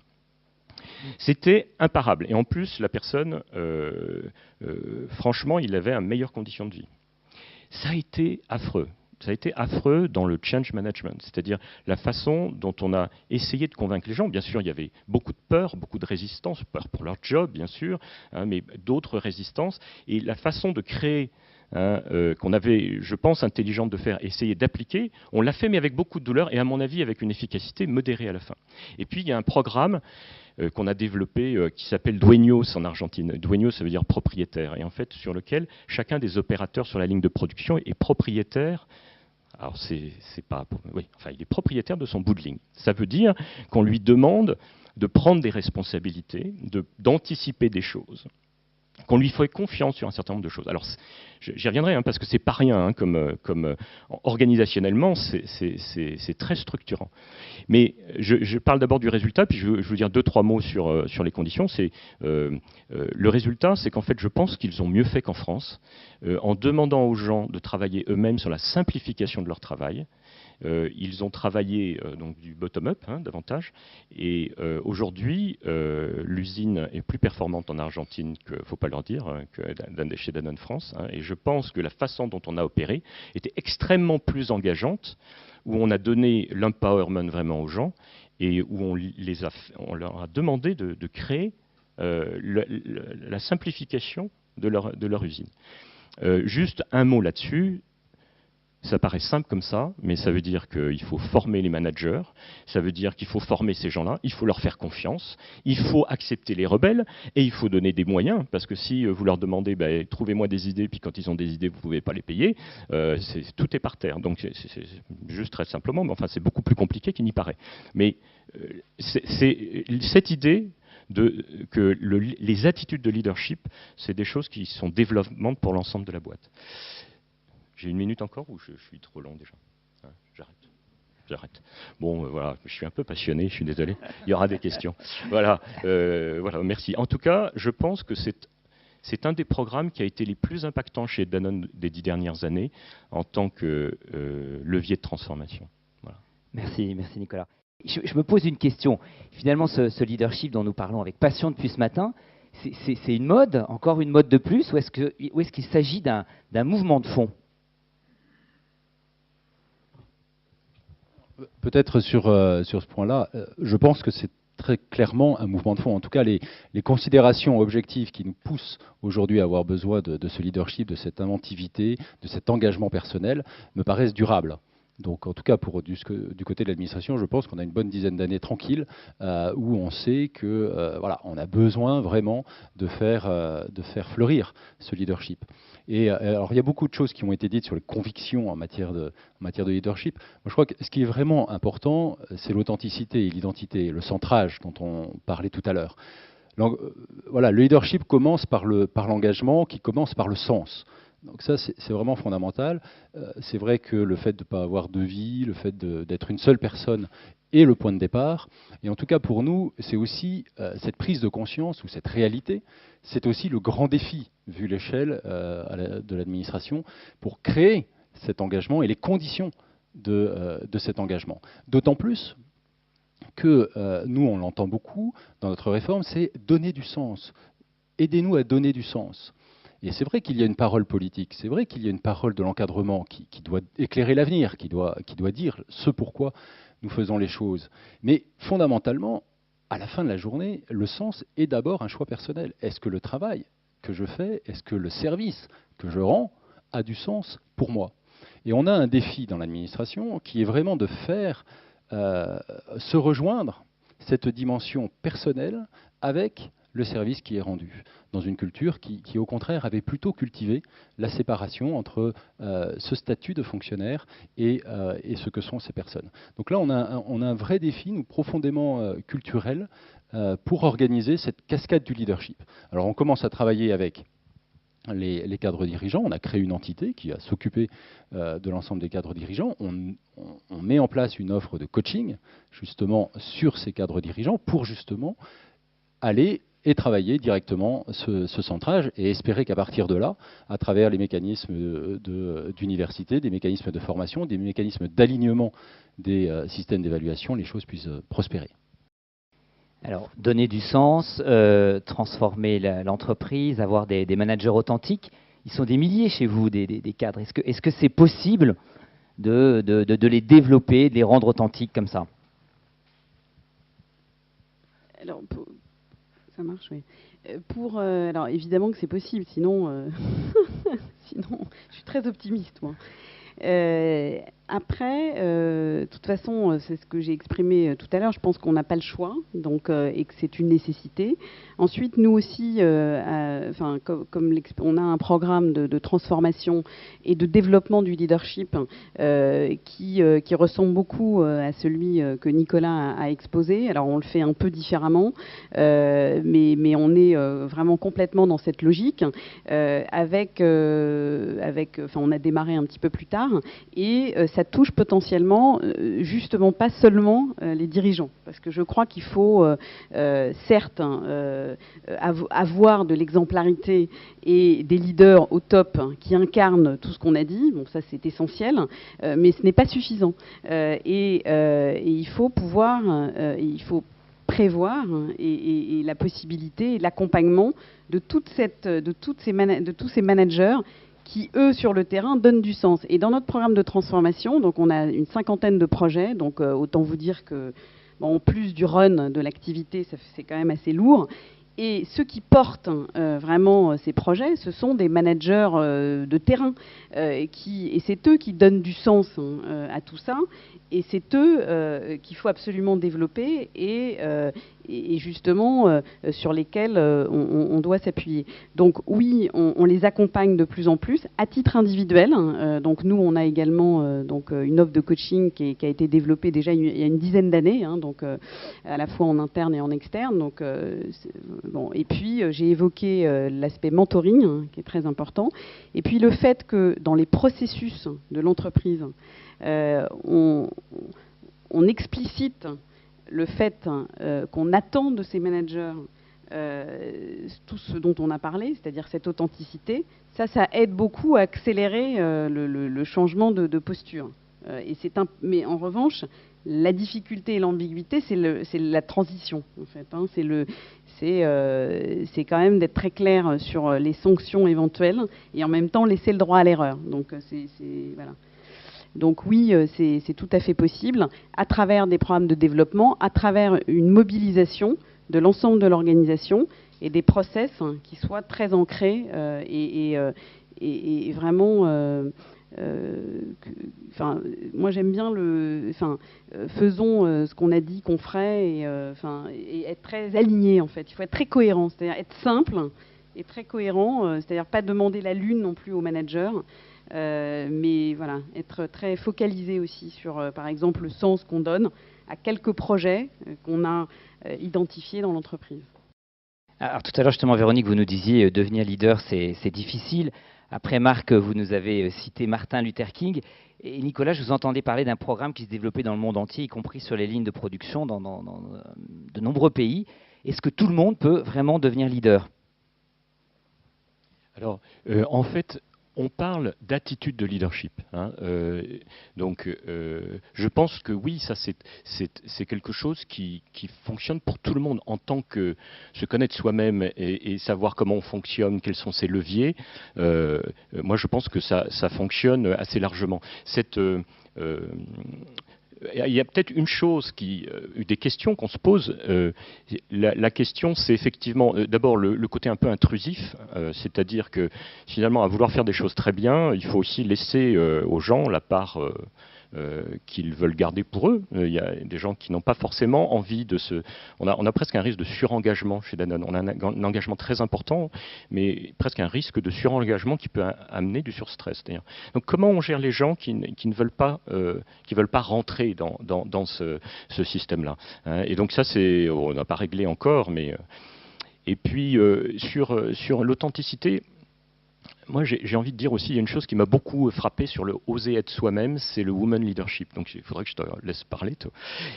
C'était imparable. Et en plus, la personne, franchement, il avait une meilleure condition de vie. Ça a été affreux. Ça a été affreux dans le change management, c'est-à-dire la façon dont on a essayé de convaincre les gens. Bien sûr, il y avait beaucoup de peur, beaucoup de résistance, peur pour leur job, bien sûr, hein, mais d'autres résistances. Et la façon de créer qu'on avait, je pense, intelligente de faire, essayer d'appliquer, on l'a fait, mais avec beaucoup de douleur et à mon avis avec une efficacité modérée à la fin. Et puis il y a un programme qu'on a développé qui s'appelle Dueños en Argentine. Dueños, ça veut dire propriétaire, et en fait sur lequel chacun des opérateurs sur la ligne de production est propriétaire. Alors il est propriétaire de son bout de ligne. Ça veut dire qu'on lui demande de prendre des responsabilités, d'anticiper des choses, qu'on lui fait confiance sur un certain nombre de choses. Alors, j'y reviendrai, hein, parce que c'est pas rien, hein, comme organisationnellement, c'est très structurant. Mais je parle d'abord du résultat, puis je veux dire 2-3 mots sur les conditions. Le résultat, c'est qu'en fait, je pense qu'ils ont mieux fait qu'en France, en demandant aux gens de travailler eux-mêmes sur la simplification de leur travail. Ils ont travaillé donc du bottom-up, hein, davantage, et aujourd'hui, l'usine est plus performante en Argentine, qu'il ne faut pas leur dire, hein, que chez Danone France, hein, et je pense que la façon dont on a opéré était extrêmement plus engageante, où on a donné l'empowerment vraiment aux gens, et où on leur a demandé de créer la simplification de leur usine. Juste un mot là-dessus. Ça paraît simple comme ça, mais ça veut dire qu'il faut former les managers, ça veut dire qu'il faut former ces gens-là, il faut leur faire confiance, il faut accepter les rebelles, et il faut donner des moyens, parce que si vous leur demandez trouvez-moi des idées, puis quand ils ont des idées, vous ne pouvez pas les payer, tout est par terre. Donc c'est juste très simplement, mais enfin c'est beaucoup plus compliqué qu'il n'y paraît. Mais c'est cette idée que les attitudes de leadership, c'est des choses qui sont développemantes pour l'ensemble de la boîte. J'ai 1 minute encore ou je suis trop long déjà? J'arrête. Bon, voilà, je suis un peu passionné, je suis désolé. Il y aura des questions. Voilà, merci. En tout cas, je pense que c'est un des programmes qui a été les plus impactants chez Danone des 10 dernières années en tant que levier de transformation. Voilà. Merci Nicolas. Je me pose une question. Finalement, ce leadership dont nous parlons avec passion depuis ce matin, c'est une mode, encore une mode de plus, ou est-ce qu'il s'agit d'un mouvement de fond? Peut-être sur ce point-là, je pense que c'est très clairement un mouvement de fond. En tout cas, les considérations objectives qui nous poussent aujourd'hui à avoir besoin de ce leadership, de cette inventivité, de cet engagement personnel, me paraissent durables. Donc en tout cas, du côté de l'administration, je pense qu'on a une bonne dizaine d'années tranquilles où on sait que voilà, on a besoin vraiment de faire fleurir ce leadership. Et alors il y a beaucoup de choses qui ont été dites sur les convictions en matière de leadership. Moi, je crois que ce qui est vraiment important, c'est l'authenticité et l'identité, le centrage dont on parlait tout à l'heure. Voilà, le leadership commence par l'engagement, qui commence par le sens. Donc ça, c'est vraiment fondamental. C'est vrai que le fait de ne pas avoir de vie, le fait d'être une seule personne est le point de départ. Et en tout cas, pour nous, c'est aussi cette prise de conscience ou cette réalité, c'est aussi le grand défi, vu l'échelle de l'administration, pour créer cet engagement et les conditions de cet engagement. D'autant plus que nous, on l'entend beaucoup dans notre réforme, c'est donner du sens. Aidez-nous à donner du sens. Et c'est vrai qu'il y a une parole politique, c'est vrai qu'il y a une parole de l'encadrement qui doit éclairer l'avenir, qui doit dire ce pourquoi nous faisons les choses. Mais fondamentalement, à la fin de la journée, le sens est d'abord un choix personnel. Est-ce que le travail que je fais, est-ce que le service que je rends a du sens pour moi? Et on a un défi dans l'administration qui est vraiment de faire se rejoindre cette dimension personnelle avec le service qui est rendu, dans une culture qui au contraire, avait plutôt cultivé la séparation entre ce statut de fonctionnaire et ce que sont ces personnes. Donc là, on a un vrai défi, nous, profondément culturel, pour organiser cette cascade du leadership. Alors, on commence à travailler avec les cadres dirigeants. On a créé une entité qui va s'occuper de l'ensemble des cadres dirigeants. On met en place une offre de coaching, justement, sur ces cadres dirigeants, pour justement aller et travailler directement ce centrage et espérer qu'à partir de là, à travers les mécanismes d'université, des mécanismes de formation, des mécanismes d'alignement des systèmes d'évaluation, les choses puissent prospérer. Alors, donner du sens, transformer l'entreprise, avoir des managers authentiques, ils sont des milliers chez vous, des cadres. Est-ce que c'est possible de les développer, de les rendre authentiques comme ça? Alors, ça marche, oui. Alors, évidemment que c'est possible, sinon, sinon, je suis très optimiste, moi. après, de toute façon, c'est ce que j'ai exprimé tout à l'heure, je pense qu'on n'a pas le choix, donc, et que c'est une nécessité. Ensuite, nous aussi, on a un programme de transformation et de développement du leadership qui ressemble beaucoup à celui que Nicolas a exposé. Alors, on le fait un peu différemment, mais on est vraiment complètement dans cette logique, on a démarré un petit peu plus tard, et ça touche potentiellement, justement, pas seulement les dirigeants, parce que je crois qu'il faut, certes, avoir de l'exemplarité et des leaders au top qui incarnent tout ce qu'on a dit, bon, ça c'est essentiel, mais ce n'est pas suffisant. Et il faut pouvoir, il faut prévoir et la possibilité et l'accompagnement de tous ces managers qui, eux, sur le terrain, donnent du sens. Et dans notre programme de transformation, donc on a une 50aine de projets, donc autant vous dire que, bon, en plus du run de l'activité, c'est quand même assez lourd. Et ceux qui portent vraiment ces projets, ce sont des managers de terrain. Et c'est eux qui donnent du sens à tout ça. Et c'est eux qu'il faut absolument développer et justement sur lesquels on doit s'appuyer. Donc oui, on les accompagne de plus en plus à titre individuel. Donc nous, on a également une offre de coaching qui a été développée déjà il y a une dizaine d'années, donc à la fois en interne et en externe. Donc bon. Et puis j'ai évoqué l'aspect mentoring qui est très important. Et puis le fait que dans les processus de l'entreprise, on explicite le fait qu'on attend de ces managers tout ce dont on a parlé, c'est-à-dire cette authenticité, ça aide beaucoup à accélérer le changement de posture. Mais en revanche, la difficulté et l'ambiguïté, c'est la transition, en fait. C'est quand même d'être très clair sur les sanctions éventuelles et en même temps laisser le droit à l'erreur. Donc, voilà. Donc oui, c'est tout à fait possible, à travers des programmes de développement, à travers une mobilisation de l'ensemble de l'organisation et des process qui soient très ancrés et vraiment... moi j'aime bien faisons ce qu'on a dit qu'on ferait et être très aligné en fait. Il faut être très cohérent, c'est-à-dire être simple et très cohérent, c'est-à-dire pas demander la lune non plus aux managers. Mais voilà, être très focalisé aussi sur, par exemple, le sens qu'on donne à quelques projets qu'on a identifiés dans l'entreprise. Alors tout à l'heure, justement, Véronique, vous nous disiez devenir leader, c'est difficile. Après Marc, vous nous avez cité Martin Luther King. Et Nicolas, je vous entendais parler d'un programme qui se développait dans le monde entier, y compris sur les lignes de production dans de nombreux pays. Est-ce que tout le monde peut vraiment devenir leader ? Alors, en fait, on parle d'attitude de leadership. Je pense que oui, ça c'est quelque chose qui fonctionne pour tout le monde. En tant que se connaître soi-même et savoir comment on fonctionne, quels sont ses leviers, moi je pense que ça fonctionne assez largement. Il y a peut-être une chose des questions qu'on se pose. La question, c'est effectivement d'abord le côté un peu intrusif, c'est-à-dire que finalement, à vouloir faire des choses très bien, il faut aussi laisser aux gens la part qu'ils veulent garder pour eux. Il y a des gens qui n'ont pas forcément envie de se... On a presque un risque de surengagement chez Danone. On a un engagement très important, mais presque un risque de surengagement qui peut amener du surstress. Donc comment on gère les gens qui ne veulent pas, rentrer dans ce système-là, hein. Et donc ça, on n'a pas réglé encore, mais... Et puis sur l'authenticité, moi, j'ai envie de dire aussi, il y a une chose qui m'a beaucoup frappé sur le oser être soi-même, c'est le woman leadership. Donc, il faudrait que je te laisse parler, toi.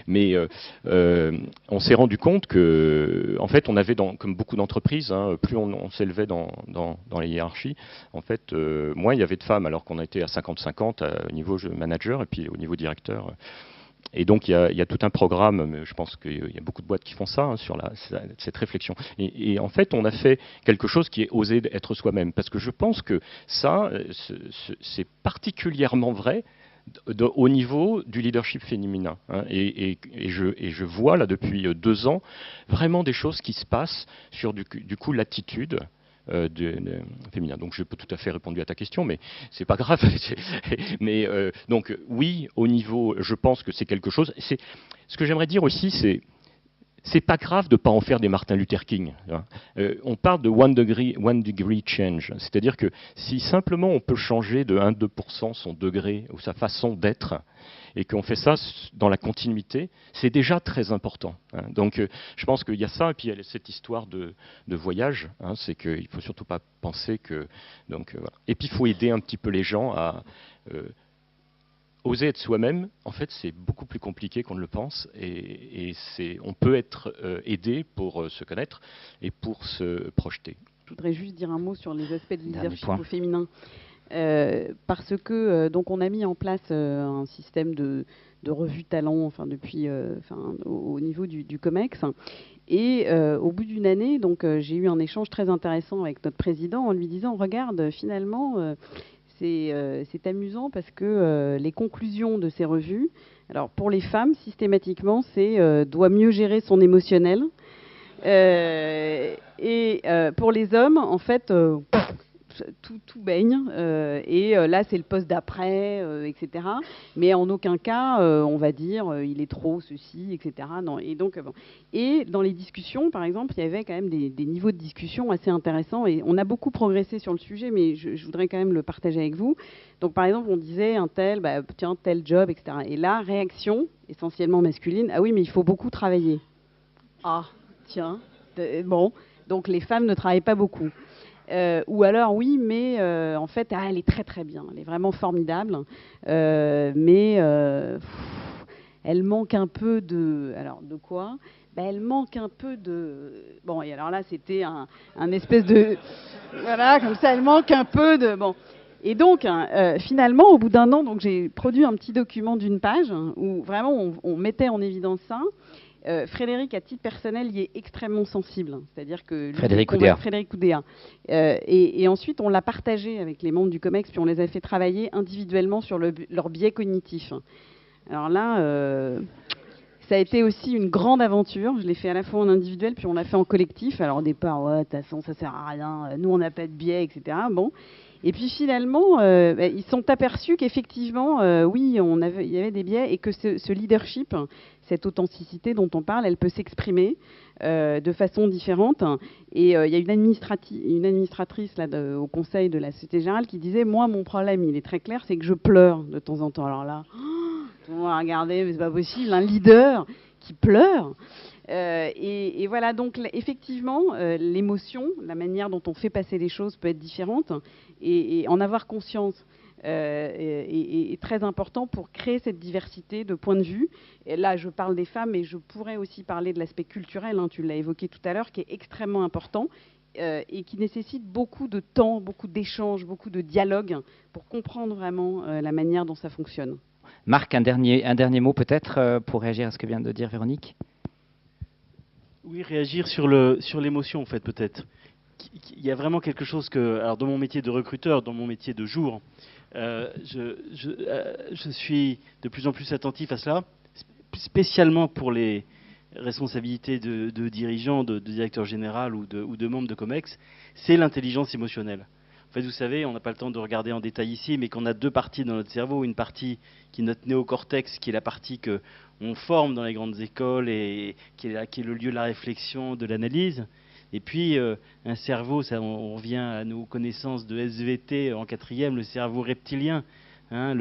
Mais on s'est rendu compte que, en fait, on avait, comme beaucoup d'entreprises, plus on s'élevait dans les hiérarchies, en fait, moins il y avait de femmes, alors qu'on était à 50-50 au niveau manager et puis au niveau directeur. Et donc il y a tout un programme, mais je pense qu'il y a beaucoup de boîtes qui font ça, sur cette réflexion. Et en fait, on a fait quelque chose qui est oser être soi-même, parce que je pense que ça, c'est particulièrement vrai au niveau du leadership féminin, hein. Et je vois là depuis 2 ans vraiment des choses qui se passent sur du coup l'attitude. féminin. Donc je n'ai pas tout à fait répondu à ta question, mais c'est pas grave. Mais donc oui, au niveau, je pense que c'est quelque chose. Ce que j'aimerais dire aussi, c'est pas grave de ne pas en faire des Martin Luther King. Hein. On parle de one degree change, c'est-à-dire que si simplement on peut changer de 1-2% son degré ou sa façon d'être, et qu'on fait ça dans la continuité, c'est déjà très important. Hein. Donc je pense qu'il y a ça, et puis il y a cette histoire de voyage, hein, c'est qu'il ne faut surtout pas penser que... Donc, voilà. Et puis il faut aider un petit peu les gens à... oser être soi-même, en fait, c'est beaucoup plus compliqué qu'on ne le pense, et on peut être aidé pour se connaître et pour se projeter. Je voudrais juste dire un mot sur les aspects de leadership point. au féminin, parce que donc on a mis en place un système de revue talent, enfin depuis, au niveau du COMEX, et au bout d'une année, donc j'ai eu un échange très intéressant avec notre président en lui disant, regarde, finalement. C'est amusant parce que les conclusions de ces revues, alors pour les femmes, systématiquement, c'est doit mieux gérer son émotionnel. Et pour les hommes, en fait, tout baigne. Et là, c'est le poste d'après, etc. Mais en aucun cas, on va dire, il est trop ceci, etc. Non. Et donc, bon. Et dans les discussions, par exemple, il y avait quand même des niveaux de discussion assez intéressants. Et on a beaucoup progressé sur le sujet, mais je voudrais quand même le partager avec vous. Donc, par exemple, on disait un tel, bah, tiens, tel job, etc. Et là, réaction, essentiellement masculine, ah oui, mais il faut beaucoup travailler. Ah, tiens, bon. Donc, les femmes ne travaillent pas beaucoup. Ou alors oui, mais en fait, elle est très très bien, elle est vraiment formidable, mais elle manque un peu de... Alors de quoi ? Ben, elle manque un peu de... Bon, et alors là, c'était un espèce de... Voilà, comme ça, elle manque un peu de... Bon. Et donc, finalement, au bout d'un an, donc j'ai produit un petit document d'une page où vraiment on mettait en évidence ça. Frédéric, à titre personnel, y est extrêmement sensible. C'est-à-dire que Frédéric Oudéa. Frédéric Oudéa. Et ensuite, on l'a partagé avec les membres du COMEX, puis on les a fait travailler individuellement sur leur biais cognitif. Alors là, ça a été aussi une grande aventure. Je l'ai fait à la fois en individuel, puis on l'a fait en collectif. Alors au départ, ouais, de toute façon, ça sert à rien. Nous, on n'a pas de biais, etc. Bon. Et puis finalement, ils sont aperçus qu'effectivement, oui, il y avait des biais et que ce leadership, cette authenticité dont on parle, elle peut s'exprimer de façon différente. Et il y a une administratrice là, au conseil de la Société Générale qui disait, moi, mon problème, il est très clair, c'est que je pleure de temps en temps. Alors là, tout le monde a regardé, mais c'est pas possible, un leader qui pleure. Et voilà, donc effectivement, l'émotion, la manière dont on fait passer les choses peut être différente, et en avoir conscience est très important pour créer cette diversité de points de vue. Et là, je parle des femmes, mais je pourrais aussi parler de l'aspect culturel, hein, tu l'as évoqué tout à l'heure, qui est extrêmement important et qui nécessite beaucoup de temps, beaucoup d'échanges, beaucoup de dialogue pour comprendre vraiment la manière dont ça fonctionne. Marc, un dernier mot peut-être pour réagir à ce que vient de dire Véronique. Oui, réagir sur l'émotion, en fait, peut-être. Il y a vraiment quelque chose que... Alors, dans mon métier de recruteur, dans mon métier de jour, je suis de plus en plus attentif à cela, spécialement pour les responsabilités de dirigeants, de directeur général ou de membres de COMEX, c'est l'intelligence émotionnelle. En fait, vous savez, on n'a pas le temps de regarder en détail ici, mais qu'on a deux parties dans notre cerveau. Une partie qui est notre néocortex, qui est la partie qu'on forme dans les grandes écoles et qui est le lieu de la réflexion, de l'analyse. Et puis, un cerveau, ça, on revient à nos connaissances de SVT en quatrième, le cerveau reptilien, hein,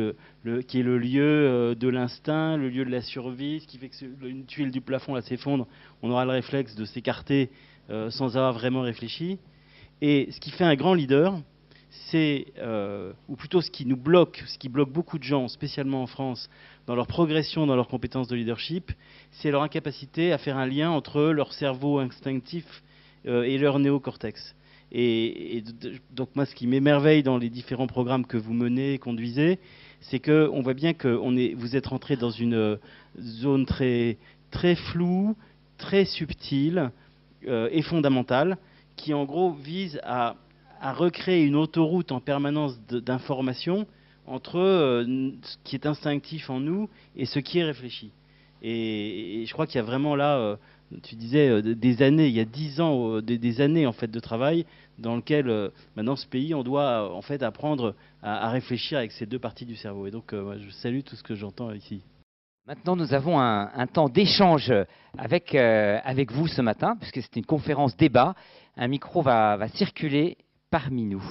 qui est le lieu de l'instinct, le lieu de la survie, ce qui fait que une tuile du plafond là s'effondre, on aura le réflexe de s'écarter sans avoir vraiment réfléchi. Et ce qui fait un grand leader, c'est, ou plutôt ce qui nous bloque, ce qui bloque beaucoup de gens, spécialement en France, dans leur progression, dans leurs compétences de leadership, c'est leur incapacité à faire un lien entre leur cerveau instinctif et leur néocortex. Et donc moi, ce qui m'émerveille dans les différents programmes que vous menez, conduisez, c'est qu'on voit bien que vous êtes rentré dans une zone très, très floue, très subtile et fondamentale, qui en gros vise à recréer une autoroute en permanence d'information entre ce qui est instinctif en nous et ce qui est réfléchi. Et je crois qu'il y a vraiment là, tu disais, des années, il y a 10 ans, des années en fait de travail dans lequel maintenant ce pays, on doit en fait apprendre à réfléchir avec ces deux parties du cerveau. Et donc, je salue tout ce que j'entends ici. Maintenant, nous avons un temps d'échange avec vous ce matin, puisque c'est une conférence débat. Un micro va circuler parmi nous.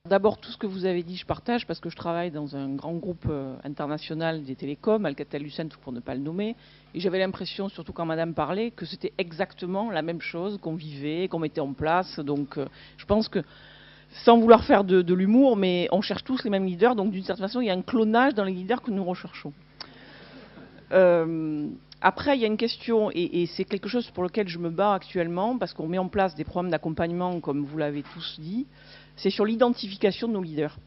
D'abord, tout ce que vous avez dit, je partage, parce que je travaille dans un grand groupe international des télécoms, Alcatel-Lucent pour ne pas le nommer, et j'avais l'impression, surtout quand Madame parlait, que c'était exactement la même chose qu'on vivait, qu'on mettait en place. Donc, je pense que, sans vouloir faire de l'humour, mais on cherche tous les mêmes leaders, donc d'une certaine façon, il y a un clonage dans les leaders que nous recherchons. Après, il y a une question, et c'est quelque chose pour lequel je me bats actuellement, parce qu'on met en place des programmes d'accompagnement, comme vous l'avez tous dit, c'est sur l'identification de nos leaders.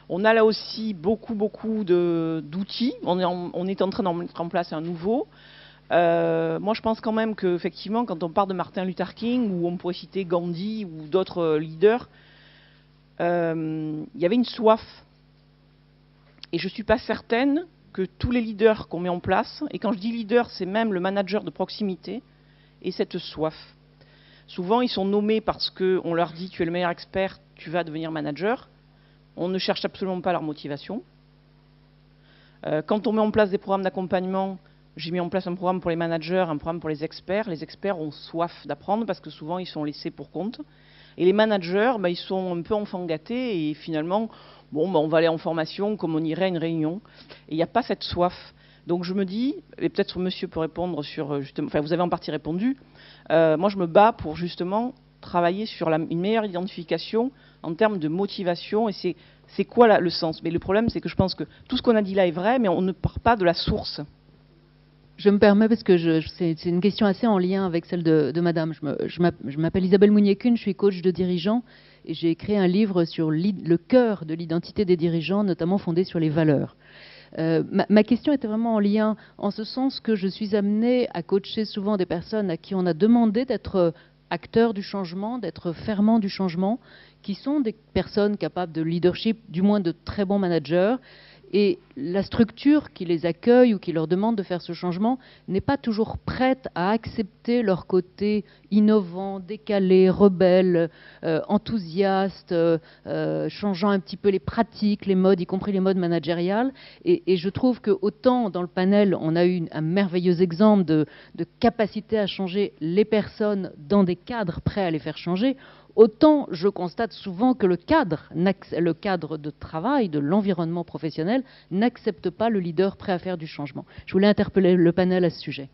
On a là aussi beaucoup d'outils. On est en train d'en mettre en place un nouveau. Moi, je pense quand même qu'effectivement, quand on parle de Martin Luther King, ou on pourrait citer Gandhi, ou d'autres leaders, il y avait une soif. Et je ne suis pas certaine que tous les leaders qu'on met en place, et quand je dis leader, c'est même le manager de proximité, aient cette soif. Souvent, ils sont nommés parce qu'on leur dit « tu es le meilleur expert, tu vas devenir manager ». On ne cherche absolument pas leur motivation. Quand on met en place des programmes d'accompagnement, j'ai mis en place un programme pour les managers, un programme pour les experts. Les experts ont soif d'apprendre parce que souvent, ils sont laissés pour compte. Et les managers, ils sont un peu enfants gâtés et finalement, on va aller en formation comme on irait à une réunion. Et il n'y a pas cette soif. Donc je me dis, et peut-être monsieur peut répondre sur, justement, enfin vous avez en partie répondu, moi je me bats pour justement travailler sur une meilleure identification en termes de motivation, et c'est quoi le sens. Mais le problème, c'est que je pense que tout ce qu'on a dit là est vrai, mais on ne part pas de la source. Je me permets parce que c'est une question assez en lien avec celle de Madame. Je m'appelle Isabelle Mounier-Kuhn, je suis coach de dirigeants et j'ai écrit un livre sur le cœur de l'identité des dirigeants, notamment fondé sur les valeurs. Ma question était vraiment en lien, en ce sens que je suis amenée à coacher souvent des personnes à qui on a demandé d'être acteurs du changement, d'être ferments du changement, qui sont des personnes capables de leadership, du moins de très bons managers. Et la structure qui les accueille ou qui leur demande de faire ce changement n'est pas toujours prête à accepter leur côté innovant, décalé, rebelle, enthousiaste, changeant un petit peu les pratiques, les modes, y compris les modes managériales. Et je trouve que autant dans le panel, on a eu un merveilleux exemple de capacité à changer les personnes dans des cadres prêts à les faire changer, autant je constate souvent que le cadre de travail, de l'environnement professionnel, n'accepte pas le leader prêt à faire du changement. Je voulais interpeller le panel à ce sujet.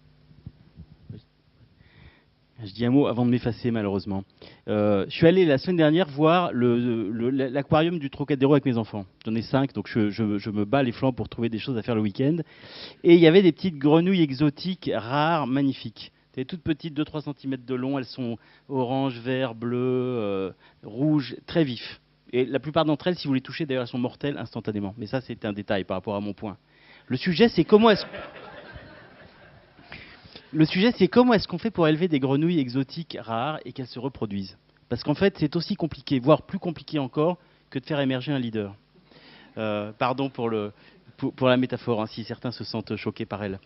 Je dis un mot avant de m'effacer, malheureusement. Je suis allé la semaine dernière voir l'aquarium du Trocadéro avec mes enfants. J'en ai 5, donc je me bats les flancs pour trouver des choses à faire le week-end. Et il y avait des petites grenouilles exotiques, rares, magnifiques. Elles sont toutes petites, 2-3 cm de long. Elles sont orange, vert, bleu, rouge, très vifs. Et la plupart d'entre elles, si vous les touchez, d'ailleurs, elles sont mortelles instantanément. Mais ça, c'est un détail par rapport à mon point. Le sujet, c'est comment est-ce qu'on fait pour élever des grenouilles exotiques rares et qu'elles se reproduisent. Parce qu'en fait, c'est aussi compliqué, voire plus compliqué encore, que de faire émerger un leader. Pardon pour la métaphore, hein, si certains se sentent choqués par elle.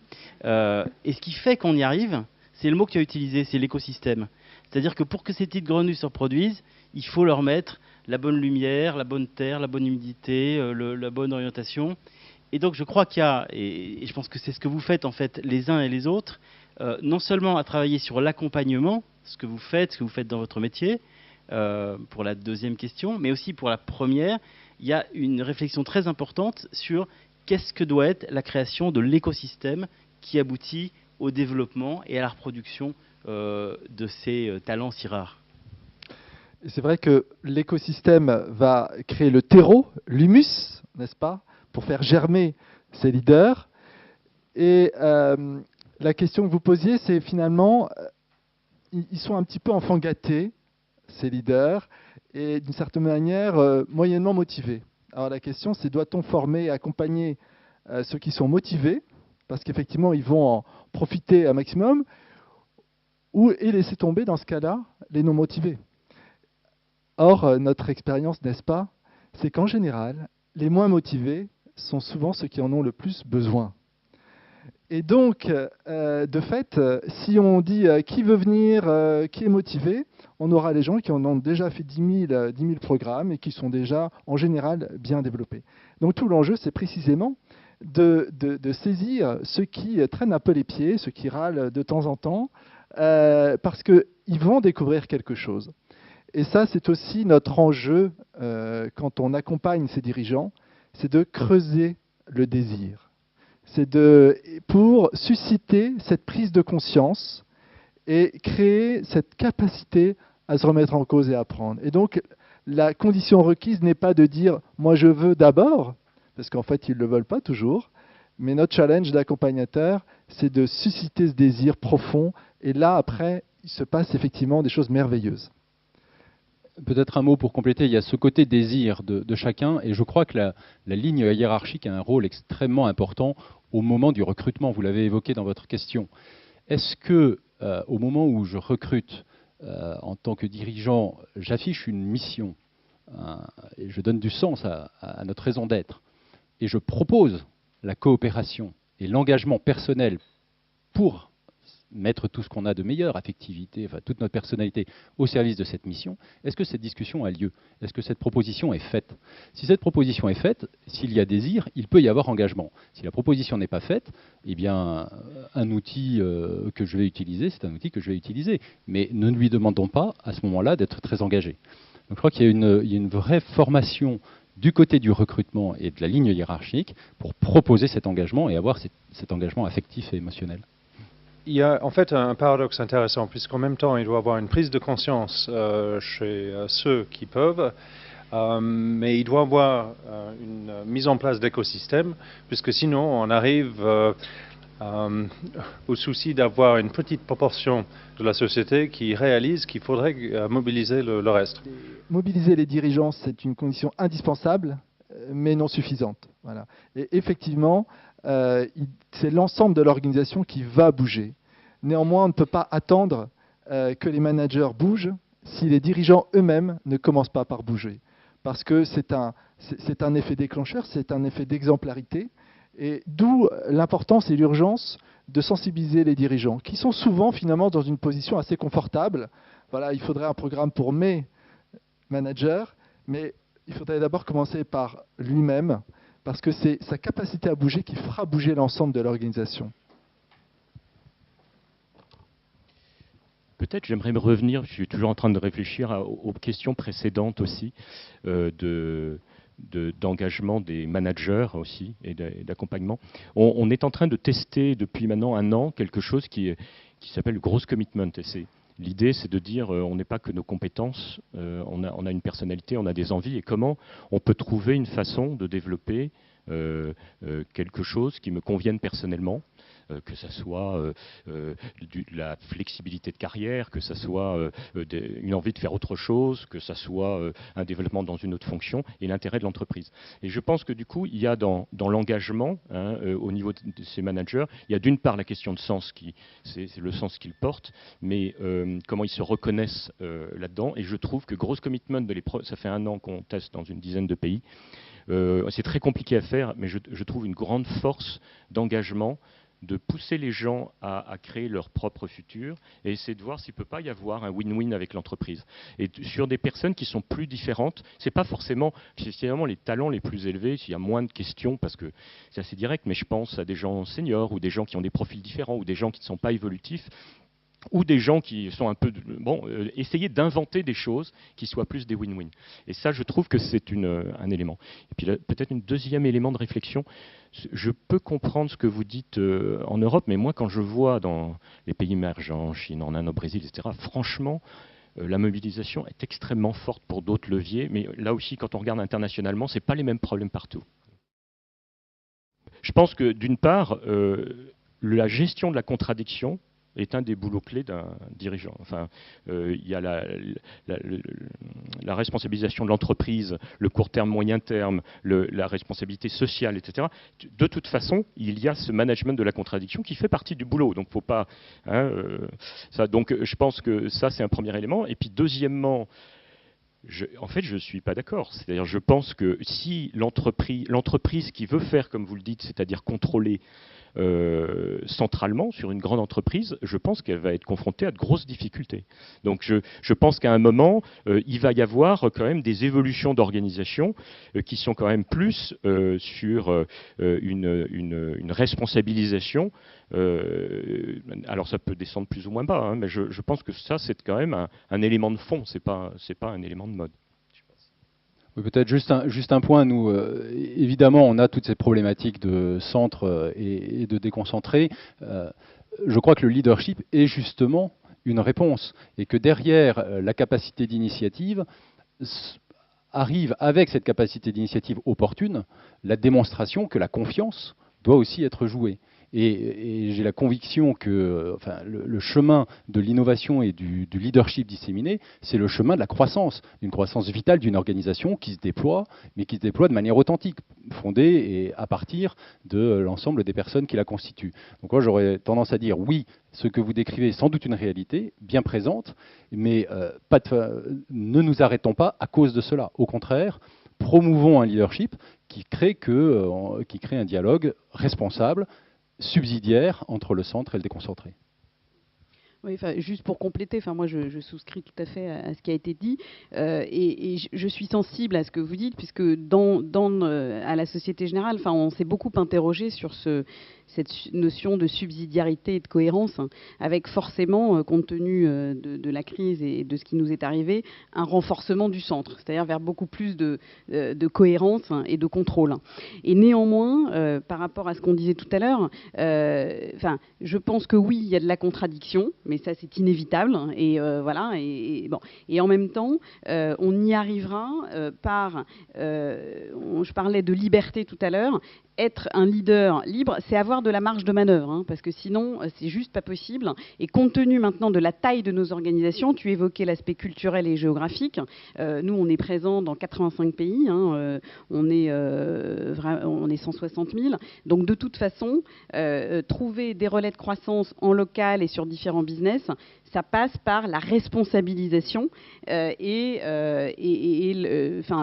Et ce qui fait qu'on y arrive, c'est le mot que tu as utilisé, c'est l'écosystème. C'est-à-dire que pour que ces petites grenouilles se reproduisent, il faut leur mettre la bonne lumière, la bonne terre, la bonne humidité, la bonne orientation. Et donc je crois qu'il y a, et je pense que c'est ce que vous faites en fait les uns et les autres, non seulement à travailler sur l'accompagnement, ce que vous faites dans votre métier, pour la deuxième question, mais aussi pour la première, il y a une réflexion très importante sur qu'est-ce que doit être la création de l'écosystème qui aboutit au développement et à la reproduction de ces talents si rares. C'est vrai que l'écosystème va créer le terreau, l'humus, n'est-ce pas, pour faire germer ces leaders. Et la question que vous posiez, c'est finalement, ils sont un petit peu enfants gâtés, ces leaders, et d'une certaine manière, moyennement motivés. Alors la question, c'est doit-on former et accompagner ceux qui sont motivés, parce qu'effectivement, ils vont en profiter un maximum, et laisser tomber, dans ce cas-là, les non motivés. Or, notre expérience, n'est-ce pas, c'est qu'en général, les moins motivés sont souvent ceux qui en ont le plus besoin. Et donc, de fait, si on dit qui veut venir, qui est motivé, on aura les gens qui en ont déjà fait 10 000 programmes et qui sont déjà, en général, bien développés. Donc tout l'enjeu, c'est précisément de saisir ceux qui traînent un peu les pieds, ceux qui râlent de temps en temps, parce qu'ils vont découvrir quelque chose. Et ça, c'est aussi notre enjeu quand on accompagne ces dirigeants, c'est de creuser le désir. C'est pour susciter cette prise de conscience et créer cette capacité à se remettre en cause et à apprendre. Et donc, la condition requise n'est pas de dire « moi je veux d'abord », parce qu'en fait, ils ne le veulent pas toujours, mais notre challenge d'accompagnateur, c'est de susciter ce désir profond, et là, après, il se passe effectivement des choses merveilleuses. Peut-être un mot pour compléter, il y a ce côté désir de chacun, et je crois que la ligne hiérarchique a un rôle extrêmement important au moment du recrutement. Vous l'avez évoqué dans votre question. Est-ce que, au moment où je recrute en tant que dirigeant, j'affiche une mission, et je donne du sens à notre raison d'être, et je propose la coopération et l'engagement personnel pour mettre tout ce qu'on a de meilleur, affectivité, enfin, toute notre personnalité au service de cette mission, est-ce que cette discussion a lieu? Est-ce que cette proposition est faite? Si cette proposition est faite, s'il y a désir, il peut y avoir engagement. Si la proposition n'est pas faite, eh bien, un outil que je vais utiliser, c'est un outil que je vais utiliser. Mais ne lui demandons pas, à ce moment-là, d'être très engagé. Donc, je crois qu'il y a une vraie formation du côté du recrutement et de la ligne hiérarchique pour proposer cet engagement et avoir cet engagement affectif et émotionnel. Il y a en fait un paradoxe intéressant, puisqu'en même temps, il doit y avoir une prise de conscience chez ceux qui peuvent, mais il doit y avoir une mise en place d'écosystèmes, puisque sinon, on arrive au souci d'avoir une petite proportion de la société qui réalise qu'il faudrait mobiliser le reste. Mobiliser les dirigeants, c'est une condition indispensable, mais non suffisante. Voilà. Et effectivement, c'est l'ensemble de l'organisation qui va bouger. Néanmoins, on ne peut pas attendre que les managers bougent si les dirigeants eux-mêmes ne commencent pas par bouger. Parce que c'est un effet déclencheur, c'est un effet d'exemplarité, et d'où l'importance et l'urgence de sensibiliser les dirigeants, qui sont souvent finalement dans une position assez confortable. Voilà, il faudrait un programme pour mes managers, mais il faudrait d'abord commencer par lui-même, parce que c'est sa capacité à bouger qui fera bouger l'ensemble de l'organisation. Peut-être j'aimerais me revenir, je suis toujours en train de réfléchir aux questions précédentes aussi, d'engagement des managers aussi et d'accompagnement. On est en train de tester depuis maintenant 1 an quelque chose qui s'appelle le Growth Commitment. L'idée, c'est de dire on n'est pas que nos compétences, on a une personnalité, on a des envies, et comment on peut trouver une façon de développer quelque chose qui me convienne personnellement, que ça soit la flexibilité de carrière, que ça soit une envie de faire autre chose, que ça soit un développement dans une autre fonction, et l'intérêt de l'entreprise. Et je pense que du coup, il y a dans l'engagement, au niveau de ces managers, il y a d'une part la question de sens, c'est le sens qu'ils portent, mais comment ils se reconnaissent là-dedans. Et je trouve que Growth Commitment, ça fait 1 an qu'on teste dans une dizaine de pays, c'est très compliqué à faire, mais je trouve une grande force d'engagement, de pousser les gens à créer leur propre futur et essayer de voir s'il ne peut pas y avoir un win-win avec l'entreprise. Et sur des personnes qui sont plus différentes, ce n'est pas forcément les talents les plus élevés, il y a moins de questions parce que c'est assez direct, mais je pense à des gens seniors ou des gens qui ont des profils différents ou des gens qui ne sont pas évolutifs, ou des gens qui sont un peu... essayer d'inventer des choses qui soient plus des win-win. Et ça, je trouve que c'est un élément. Et puis peut-être un deuxième élément de réflexion. Je peux comprendre ce que vous dites en Europe, mais moi, quand je vois dans les pays émergents, Chine, en Inde, au Brésil, etc., franchement, la mobilisation est extrêmement forte pour d'autres leviers. Mais là aussi, quand on regarde internationalement, ce n'est pas les mêmes problèmes partout. Je pense que, d'une part, la gestion de la contradiction est un des boulots clés d'un dirigeant. Enfin, il y a la responsabilisation de l'entreprise, le court terme, moyen terme, la responsabilité sociale, etc. De toute façon, il y a ce management de la contradiction qui fait partie du boulot. Donc, faut pas. Donc, je pense que ça, c'est un premier élément. Et puis, deuxièmement, en fait, je ne suis pas d'accord. C'est-à-dire, je pense que si l'entreprise qui veut faire, comme vous le dites, c'est-à-dire contrôler, centralement sur une grande entreprise, je pense qu'elle va être confrontée à de grosses difficultés. Donc je pense qu'à un moment, il va y avoir quand même des évolutions d'organisation qui sont quand même plus sur une responsabilisation. Alors ça peut descendre plus ou moins bas, hein, mais je pense que ça c'est quand même un élément de fond, c'est pas un élément de mode. Oui, peut-être juste un point. Nous, évidemment, on a toutes ces problématiques de centre et de déconcentré. Je crois que le leadership est justement une réponse et que derrière la capacité d'initiative arrive avec cette capacité d'initiative opportune la démonstration que la confiance doit aussi être jouée. Et j'ai la conviction que le chemin de l'innovation et du leadership disséminé, c'est le chemin de la croissance, d'une croissance vitale d'une organisation qui se déploie, mais qui se déploie de manière authentique, fondée et à partir de l'ensemble des personnes qui la constituent. Donc moi, j'aurais tendance à dire oui, ce que vous décrivez est sans doute une réalité bien présente, mais ne nous arrêtons pas à cause de cela. Au contraire, promouvons un leadership qui crée un dialogue responsable, subsidiaire entre le centre et le déconcentré. Oui, juste pour compléter, moi je souscris tout à fait à ce qui a été dit et je suis sensible à ce que vous dites puisque à la Société Générale, on s'est beaucoup interrogé sur cette notion de subsidiarité et de cohérence, avec forcément, compte tenu de la crise et de ce qui nous est arrivé, un renforcement du centre, c'est-à-dire vers beaucoup plus de cohérence et de contrôle. Et néanmoins, par rapport à ce qu'on disait tout à l'heure, je pense que oui, il y a de la contradiction, mais ça c'est inévitable. Et voilà. Et en même temps, on y arrivera par. Je parlais de liberté tout à l'heure. Être un leader libre, c'est avoir de la marge de manœuvre, parce que sinon, c'est juste pas possible. Et compte tenu maintenant de la taille de nos organisations, tu évoquais l'aspect culturel et géographique. Nous, on est présents dans 85 pays, on est 160 000. Donc, de toute façon, trouver des relais de croissance en local et sur différents business, ça passe par la responsabilisation et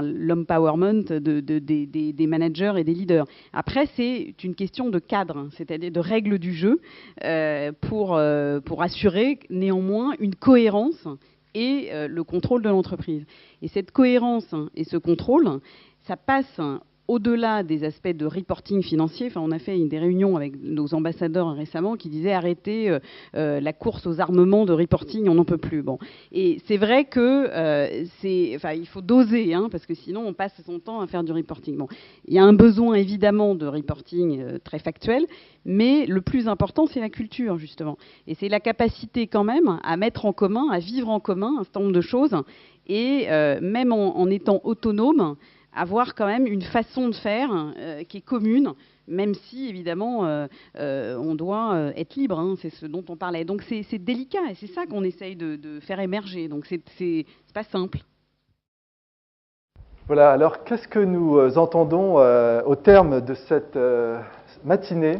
l'empowerment des managers et des leaders. Après, c'est une question de cadre, c'est-à-dire de règles du jeu pour assurer néanmoins une cohérence et le contrôle de l'entreprise. Et cette cohérence et ce contrôle, ça passe au-delà des aspects de reporting financier. On a fait des réunions avec nos ambassadeurs récemment qui disaient arrêtez la course aux armements de reporting, on n'en peut plus. Bon. Et c'est vrai que il faut doser, parce que sinon on passe son temps à faire du reporting. Bon. Il y a un besoin évidemment de reporting très factuel, mais le plus important c'est la culture justement. Et c'est la capacité quand même à mettre en commun, à vivre en commun un certain nombre de choses, et même en étant autonome, avoir quand même une façon de faire qui est commune, même si évidemment on doit être libre, c'est ce dont on parlait. Donc c'est délicat et c'est ça qu'on essaye de faire émerger. Donc c'est pas simple. Voilà, alors qu'est-ce que nous entendons au terme de cette matinée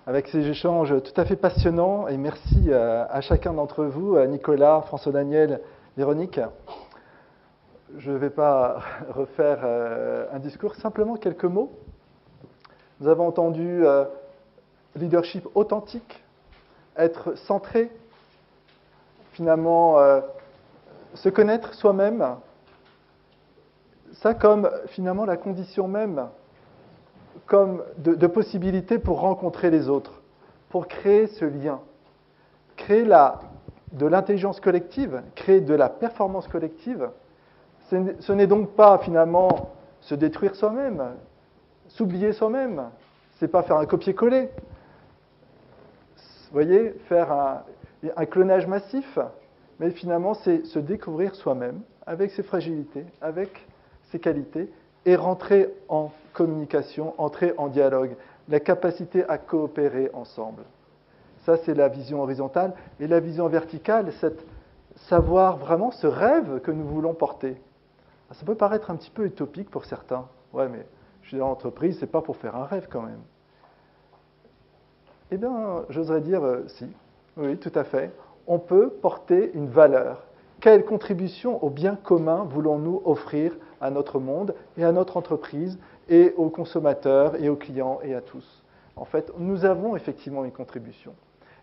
avec ces échanges tout à fait passionnants, et merci à chacun d'entre vous, à Nicolas, François-Daniel, Véronique. Je ne vais pas refaire un discours, simplement quelques mots. Nous avons entendu leadership authentique, être centré, finalement se connaître soi-même, ça comme finalement la condition même, comme de possibilité pour rencontrer les autres, pour créer ce lien, créer de l'intelligence collective, créer de la performance collective. Ce n'est donc pas finalement se détruire soi-même, s'oublier soi-même, c'est pas faire un copier-coller. Vous voyez, faire un clonage massif, mais finalement c'est se découvrir soi-même avec ses fragilités, avec ses qualités, et rentrer en communication, entrer en dialogue, la capacité à coopérer ensemble. Ça c'est la vision horizontale, et la vision verticale, c'est savoir vraiment ce rêve que nous voulons porter. Ça peut paraître un petit peu utopique pour certains. Ouais, mais je suis dans l'entreprise, c'est pas pour faire un rêve quand même. Eh bien, j'oserais dire si. Oui, tout à fait. On peut porter une valeur. Quelle contribution au bien commun voulons-nous offrir à notre monde et à notre entreprise et aux consommateurs et aux clients et à tous? En fait, nous avons effectivement une contribution.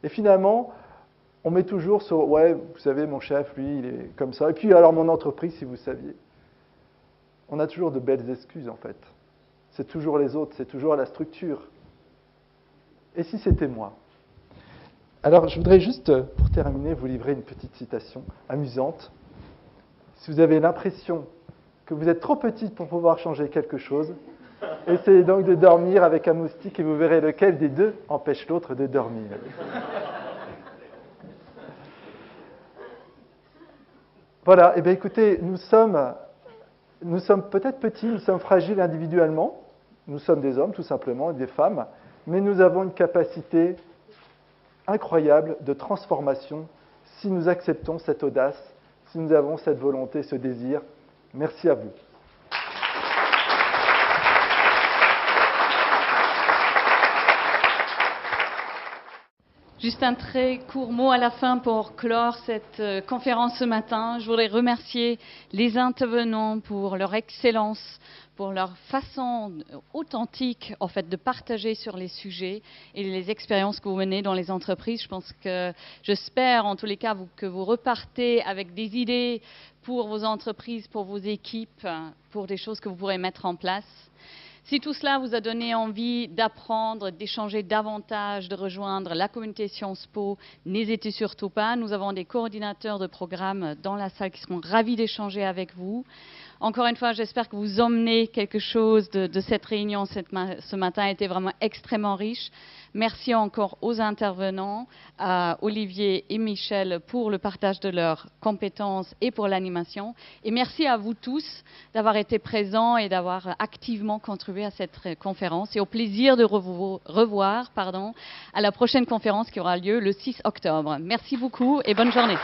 Et finalement, on met toujours sur, ouais, vous savez, mon chef, lui, il est comme ça. Et puis, alors, mon entreprise, si vous saviez. On a toujours de belles excuses, en fait. C'est toujours les autres, c'est toujours la structure. Et si c'était moi? Alors, je voudrais juste, pour terminer, vous livrer une petite citation amusante. Si vous avez l'impression que vous êtes trop petite pour pouvoir changer quelque chose, essayez donc de dormir avec un moustique et vous verrez lequel des deux empêche l'autre de dormir. Voilà, et bien écoutez, nous sommes peut-être petits, nous sommes fragiles individuellement, nous sommes des hommes tout simplement, et des femmes, mais nous avons une capacité incroyable de transformation si nous acceptons cette audace, si nous avons cette volonté, ce désir. Merci à vous. Juste un très court mot à la fin pour clore cette conférence ce matin. Je voudrais remercier les intervenants pour leur excellence, pour leur façon authentique en fait, de partager sur les sujets et les expériences que vous menez dans les entreprises. J'espère en tous les cas que vous repartez avec des idées pour vos entreprises, pour vos équipes, pour des choses que vous pourrez mettre en place. Si tout cela vous a donné envie d'apprendre, d'échanger davantage, de rejoindre la communauté Sciences Po, n'hésitez surtout pas. Nous avons des coordinateurs de programmes dans la salle qui seront ravis d'échanger avec vous. Encore une fois, j'espère que vous emmenez quelque chose de cette réunion ce matin. A été vraiment extrêmement riche. Merci encore aux intervenants, à Olivier et Michel pour le partage de leurs compétences et pour l'animation. Et merci à vous tous d'avoir été présents et d'avoir activement contribué à cette conférence. Et au plaisir de revoir à la prochaine conférence qui aura lieu le 6 octobre. Merci beaucoup et bonne journée.